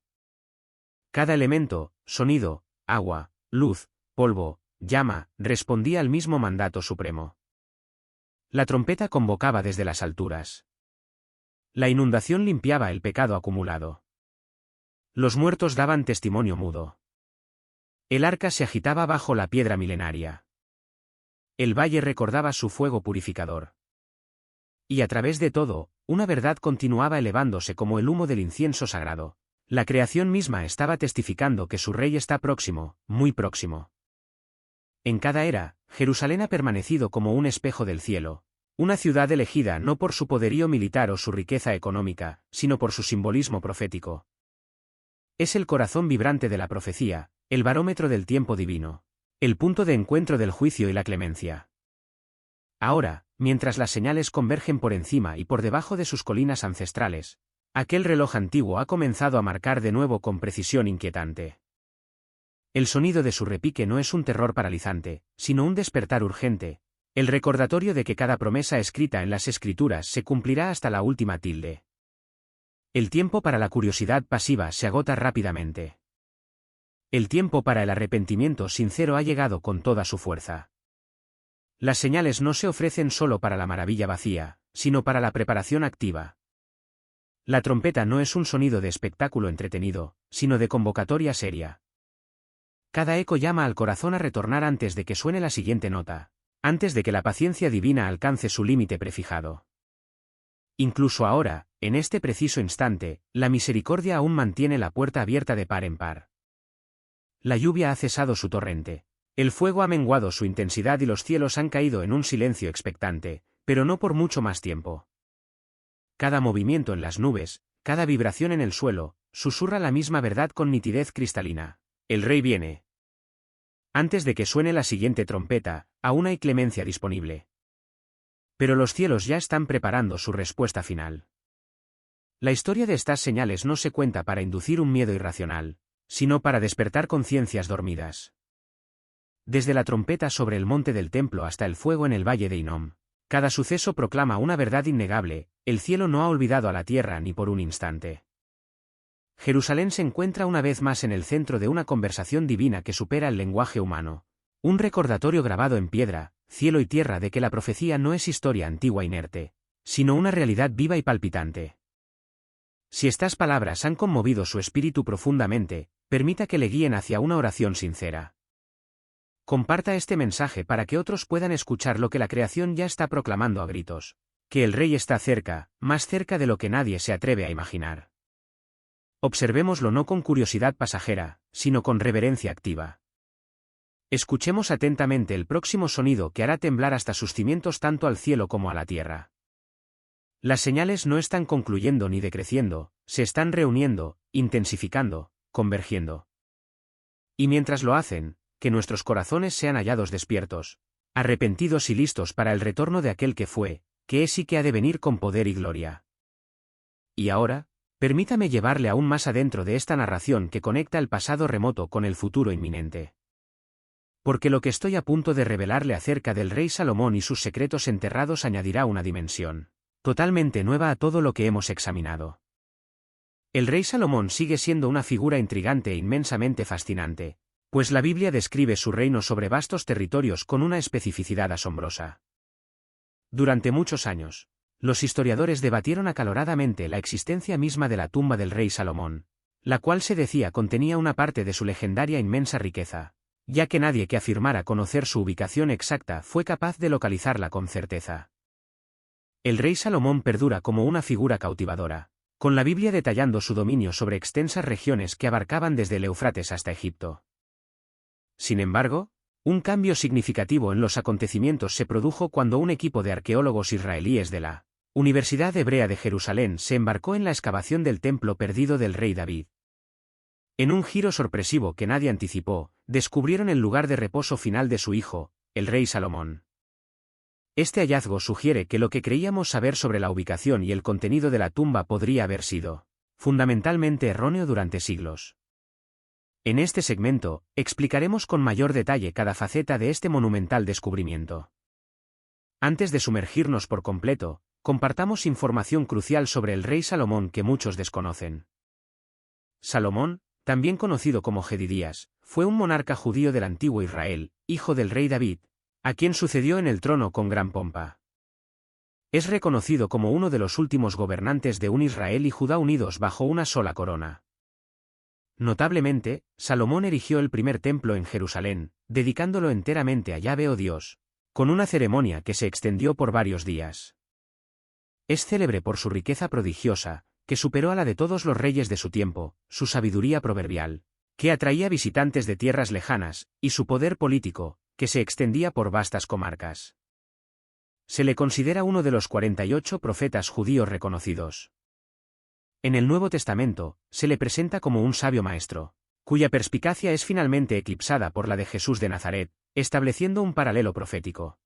Cada elemento, sonido, agua, luz, polvo, llama, respondía al mismo mandato supremo. La trompeta convocaba desde las alturas. La inundación limpiaba el pecado acumulado. Los muertos daban testimonio mudo. El arca se agitaba bajo la piedra milenaria. El valle recordaba su fuego purificador. Y a través de todo, una verdad continuaba elevándose como el humo del incienso sagrado. La creación misma estaba testificando que su rey está próximo, muy próximo. En cada era, Jerusalén ha permanecido como un espejo del cielo, una ciudad elegida no por su poderío militar o su riqueza económica, sino por su simbolismo profético. Es el corazón vibrante de la profecía, el barómetro del tiempo divino, el punto de encuentro del juicio y la clemencia. Ahora, mientras las señales convergen por encima y por debajo de sus colinas ancestrales, aquel reloj antiguo ha comenzado a marcar de nuevo con precisión inquietante. El sonido de su repique no es un terror paralizante, sino un despertar urgente, el recordatorio de que cada promesa escrita en las Escrituras se cumplirá hasta la última tilde. El tiempo para la curiosidad pasiva se agota rápidamente. El tiempo para el arrepentimiento sincero ha llegado con toda su fuerza. Las señales no se ofrecen solo para la maravilla vacía, sino para la preparación activa. La trompeta no es un sonido de espectáculo entretenido, sino de convocatoria seria. Cada eco llama al corazón a retornar antes de que suene la siguiente nota, antes de que la paciencia divina alcance su límite prefijado. Incluso ahora, en este preciso instante, la misericordia aún mantiene la puerta abierta de par en par. La lluvia ha cesado su torrente, el fuego ha menguado su intensidad y los cielos han caído en un silencio expectante, pero no por mucho más tiempo. Cada movimiento en las nubes, cada vibración en el suelo, susurra la misma verdad con nitidez cristalina. El rey viene. Antes de que suene la siguiente trompeta, aún hay clemencia disponible. Pero los cielos ya están preparando su respuesta final. La historia de estas señales no se cuenta para inducir un miedo irracional, sino para despertar conciencias dormidas. Desde la trompeta sobre el monte del templo hasta el fuego en el valle de Hinnom, cada suceso proclama una verdad innegable: el cielo no ha olvidado a la tierra ni por un instante. Jerusalén se encuentra una vez más en el centro de una conversación divina que supera el lenguaje humano, un recordatorio grabado en piedra, cielo y tierra, de que la profecía no es historia antigua inerte, sino una realidad viva y palpitante. Si estas palabras han conmovido su espíritu profundamente, permita que le guíen hacia una oración sincera. Comparta este mensaje para que otros puedan escuchar lo que la creación ya está proclamando a gritos: que el Rey está cerca, más cerca de lo que nadie se atreve a imaginar. Observémoslo no con curiosidad pasajera, sino con reverencia activa. Escuchemos atentamente el próximo sonido que hará temblar hasta sus cimientos tanto al cielo como a la tierra. Las señales no están concluyendo ni decreciendo, se están reuniendo, intensificando, convergiendo. Y mientras lo hacen, que nuestros corazones sean hallados despiertos, arrepentidos y listos para el retorno de aquel que fue, que es y que ha de venir con poder y gloria. Y ahora, permítame llevarle aún más adentro de esta narración que conecta el pasado remoto con el futuro inminente. Porque lo que estoy a punto de revelarle acerca del rey Salomón y sus secretos enterrados añadirá una dimensión totalmente nueva a todo lo que hemos examinado. El rey Salomón sigue siendo una figura intrigante e inmensamente fascinante, pues la Biblia describe su reino sobre vastos territorios con una especificidad asombrosa. Durante muchos años, los historiadores debatieron acaloradamente la existencia misma de la tumba del rey Salomón, la cual se decía contenía una parte de su legendaria inmensa riqueza, ya que nadie que afirmara conocer su ubicación exacta fue capaz de localizarla con certeza. El rey Salomón perdura como una figura cautivadora, con la Biblia detallando su dominio sobre extensas regiones que abarcaban desde el Éufrates hasta Egipto. Sin embargo, un cambio significativo en los acontecimientos se produjo cuando un equipo de arqueólogos israelíes de la Universidad Hebrea de Jerusalén se embarcó en la excavación del templo perdido del rey David. En un giro sorpresivo que nadie anticipó, descubrieron el lugar de reposo final de su hijo, el rey Salomón. Este hallazgo sugiere que lo que creíamos saber sobre la ubicación y el contenido de la tumba podría haber sido fundamentalmente erróneo durante siglos. En este segmento, explicaremos con mayor detalle cada faceta de este monumental descubrimiento. Antes de sumergirnos por completo, compartamos información crucial sobre el rey Salomón que muchos desconocen. Salomón, también conocido como Jedidías, fue un monarca judío del antiguo Israel, hijo del rey David, a quien sucedió en el trono con gran pompa. Es reconocido como uno de los últimos gobernantes de un Israel y Judá unidos bajo una sola corona. Notablemente, Salomón erigió el primer templo en Jerusalén, dedicándolo enteramente a Yahvé o Dios, con una ceremonia que se extendió por varios días. Es célebre por su riqueza prodigiosa, que superó a la de todos los reyes de su tiempo, su sabiduría proverbial, que atraía visitantes de tierras lejanas, y su poder político, que se extendía por vastas comarcas. Se le considera uno de los 48 profetas judíos reconocidos. En el Nuevo Testamento, se le presenta como un sabio maestro, cuya perspicacia es finalmente eclipsada por la de Jesús de Nazaret, estableciendo un paralelo profético.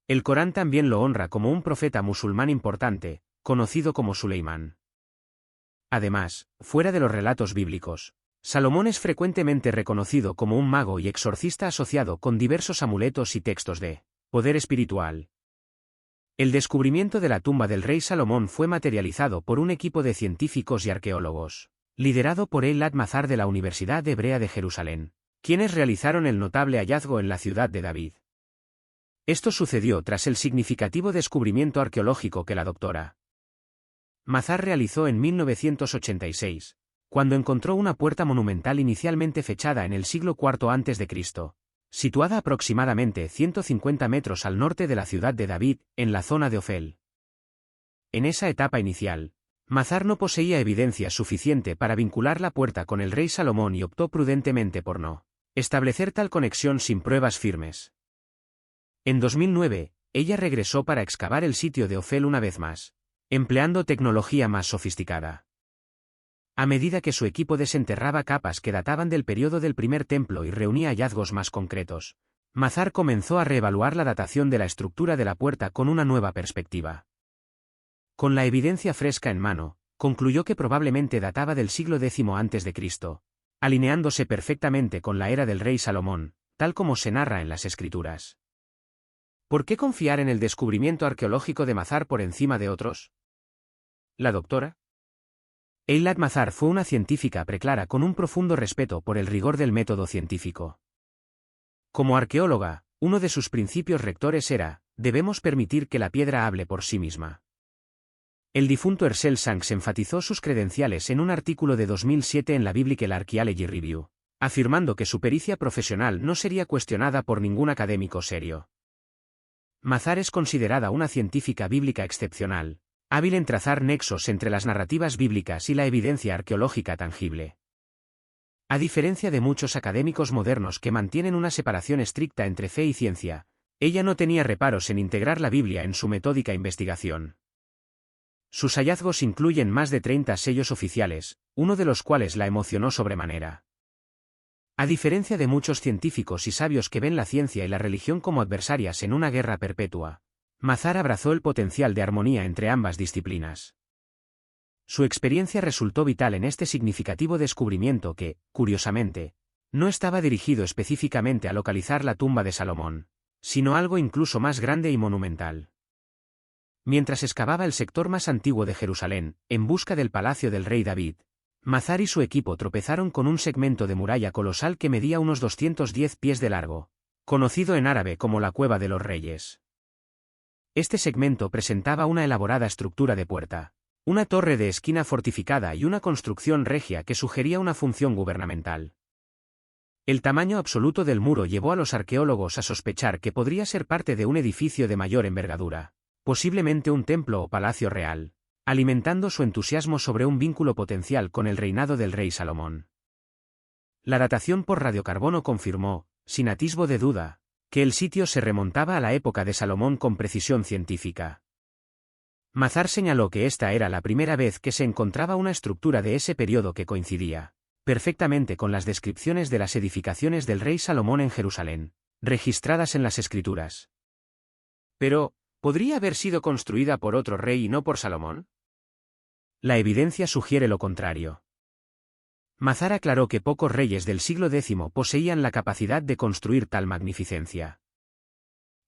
El Corán también lo honra como un profeta musulmán importante, conocido como Suleimán. Además, fuera de los relatos bíblicos, Salomón es frecuentemente reconocido como un mago y exorcista asociado con diversos amuletos y textos de poder espiritual. El descubrimiento de la tumba del rey Salomón fue materializado por un equipo de científicos y arqueólogos, liderado por Elad Mazar de la Universidad Hebrea de Jerusalén, quienes realizaron el notable hallazgo en la ciudad de David. Esto sucedió tras el significativo descubrimiento arqueológico que la doctora Mazar realizó en 1986, cuando encontró una puerta monumental inicialmente fechada en el siglo IV a.C., situada aproximadamente 150 metros al norte de la ciudad de David, en la zona de Ofel. En esa etapa inicial, Mazar no poseía evidencia suficiente para vincular la puerta con el rey Salomón y optó prudentemente por no establecer tal conexión sin pruebas firmes. En 2009, ella regresó para excavar el sitio de Ofel una vez más, empleando tecnología más sofisticada. A medida que su equipo desenterraba capas que databan del periodo del primer templo y reunía hallazgos más concretos, Mazar comenzó a reevaluar la datación de la estructura de la puerta con una nueva perspectiva. Con la evidencia fresca en mano, concluyó que probablemente databa del siglo X a.C., alineándose perfectamente con la era del rey Salomón, tal como se narra en las Escrituras. ¿Por qué confiar en el descubrimiento arqueológico de Mazar por encima de otros? La doctora Eilat Mazar fue una científica preclara con un profundo respeto por el rigor del método científico. Como arqueóloga, uno de sus principios rectores era: debemos permitir que la piedra hable por sí misma. El difunto Herschel Sanks enfatizó sus credenciales en un artículo de 2007 en la Biblical Archaeology Review, afirmando que su pericia profesional no sería cuestionada por ningún académico serio. Mazar es considerada una científica bíblica excepcional, hábil en trazar nexos entre las narrativas bíblicas y la evidencia arqueológica tangible. A diferencia de muchos académicos modernos que mantienen una separación estricta entre fe y ciencia, ella no tenía reparos en integrar la Biblia en su metódica investigación. Sus hallazgos incluyen más de 30 sellos oficiales, uno de los cuales la emocionó sobremanera. A diferencia de muchos científicos y sabios que ven la ciencia y la religión como adversarias en una guerra perpetua, Mazar abrazó el potencial de armonía entre ambas disciplinas. Su experiencia resultó vital en este significativo descubrimiento que, curiosamente, no estaba dirigido específicamente a localizar la tumba de Salomón, sino algo incluso más grande y monumental. Mientras excavaba el sector más antiguo de Jerusalén, en busca del palacio del rey David, Mazar y su equipo tropezaron con un segmento de muralla colosal que medía unos 210 pies de largo, conocido en árabe como la Cueva de los Reyes. Este segmento presentaba una elaborada estructura de puerta, una torre de esquina fortificada y una construcción regia que sugería una función gubernamental. El tamaño absoluto del muro llevó a los arqueólogos a sospechar que podría ser parte de un edificio de mayor envergadura, posiblemente un templo o palacio real, alimentando su entusiasmo sobre un vínculo potencial con el reinado del rey Salomón. La datación por radiocarbono confirmó, sin atisbo de duda, que el sitio se remontaba a la época de Salomón con precisión científica. Mazar señaló que esta era la primera vez que se encontraba una estructura de ese periodo que coincidía perfectamente con las descripciones de las edificaciones del rey Salomón en Jerusalén, registradas en las Escrituras. Pero, ¿podría haber sido construida por otro rey y no por Salomón? La evidencia sugiere lo contrario. Mazar aclaró que pocos reyes del siglo X poseían la capacidad de construir tal magnificencia.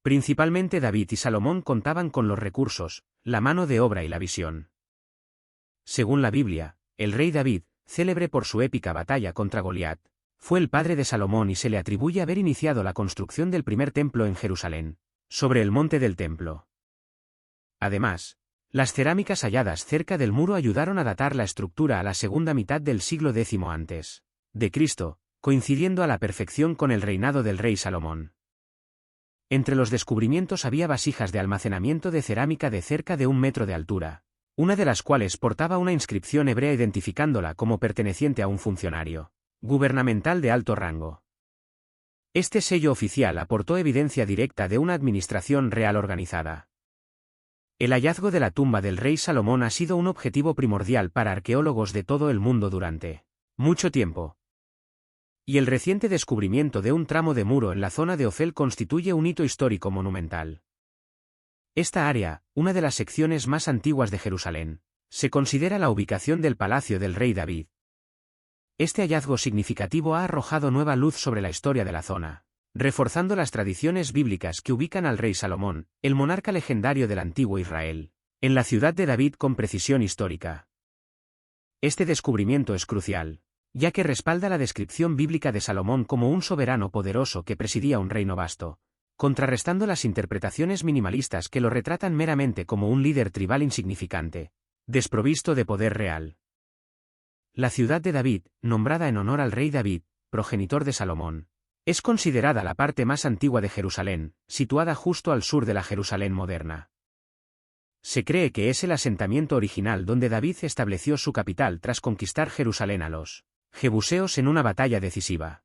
Principalmente David y Salomón contaban con los recursos, la mano de obra y la visión. Según la Biblia, el rey David, célebre por su épica batalla contra Goliat, fue el padre de Salomón y se le atribuye haber iniciado la construcción del primer templo en Jerusalén, sobre el monte del templo. Además, las cerámicas halladas cerca del muro ayudaron a datar la estructura a la segunda mitad del siglo X a.C., coincidiendo a la perfección con el reinado del rey Salomón. Entre los descubrimientos había vasijas de almacenamiento de cerámica de cerca de 1 metro de altura, una de las cuales portaba una inscripción hebrea identificándola como perteneciente a un funcionario gubernamental de alto rango. Este sello oficial aportó evidencia directa de una administración real organizada. El hallazgo de la tumba del rey Salomón ha sido un objetivo primordial para arqueólogos de todo el mundo durante mucho tiempo. Y el reciente descubrimiento de un tramo de muro en la zona de Ofel constituye un hito histórico monumental. Esta área, una de las secciones más antiguas de Jerusalén, se considera la ubicación del palacio del rey David. Este hallazgo significativo ha arrojado nueva luz sobre la historia de la zona, reforzando las tradiciones bíblicas que ubican al rey Salomón, el monarca legendario del antiguo Israel, en la ciudad de David con precisión histórica. Este descubrimiento es crucial, ya que respalda la descripción bíblica de Salomón como un soberano poderoso que presidía un reino vasto, contrarrestando las interpretaciones minimalistas que lo retratan meramente como un líder tribal insignificante, desprovisto de poder real. La ciudad de David, nombrada en honor al rey David, progenitor de Salomón, es considerada la parte más antigua de Jerusalén, situada justo al sur de la Jerusalén moderna. Se cree que es el asentamiento original donde David estableció su capital tras conquistar Jerusalén a los jebuseos en una batalla decisiva.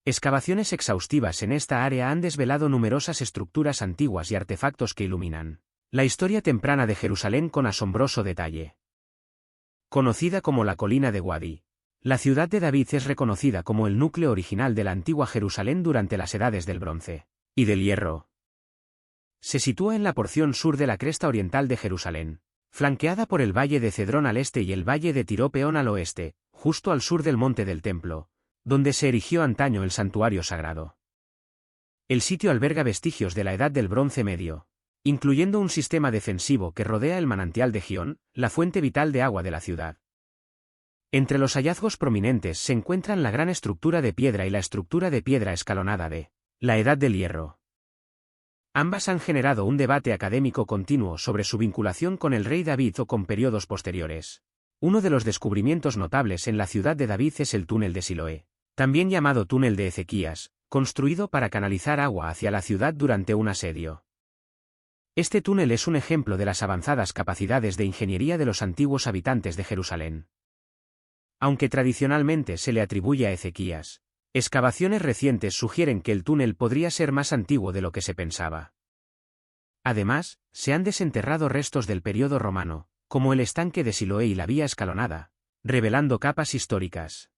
Excavaciones exhaustivas en esta área han desvelado numerosas estructuras antiguas y artefactos que iluminan la historia temprana de Jerusalén con asombroso detalle. Conocida como la colina de Wadi. La ciudad de David es reconocida como el núcleo original de la antigua Jerusalén durante las edades del bronce y del hierro. Se sitúa en la porción sur de la cresta oriental de Jerusalén, flanqueada por el valle de Cedrón al este y el valle de Tiro-Peón al oeste, justo al sur del monte del templo, donde se erigió antaño el santuario sagrado. El sitio alberga vestigios de la Edad del Bronce Medio, incluyendo un sistema defensivo que rodea el manantial de Gión, la fuente vital de agua de la ciudad. Entre los hallazgos prominentes se encuentran la gran estructura de piedra y la estructura de piedra escalonada de la Edad del Hierro. Ambas han generado un debate académico continuo sobre su vinculación con el rey David o con periodos posteriores. Uno de los descubrimientos notables en la ciudad de David es el túnel de Siloé, también llamado túnel de Ezequías, construido para canalizar agua hacia la ciudad durante un asedio. Este túnel es un ejemplo de las avanzadas capacidades de ingeniería de los antiguos habitantes de Jerusalén. Aunque tradicionalmente se le atribuye a Ezequías, excavaciones recientes sugieren que el túnel podría ser más antiguo de lo que se pensaba. Además, se han desenterrado restos del período romano, como el estanque de Siloé y la vía escalonada, revelando capas históricas.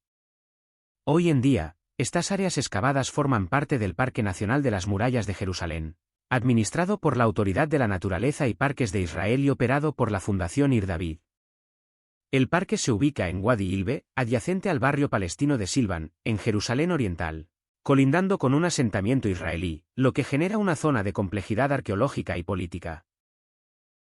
Hoy en día, estas áreas excavadas forman parte del Parque Nacional de las Murallas de Jerusalén, administrado por la Autoridad de la Naturaleza y Parques de Israel y operado por la Fundación Ir David. El parque se ubica en Wadi Ilbe, adyacente al barrio palestino de Silvan, en Jerusalén Oriental, colindando con un asentamiento israelí, lo que genera una zona de complejidad arqueológica y política.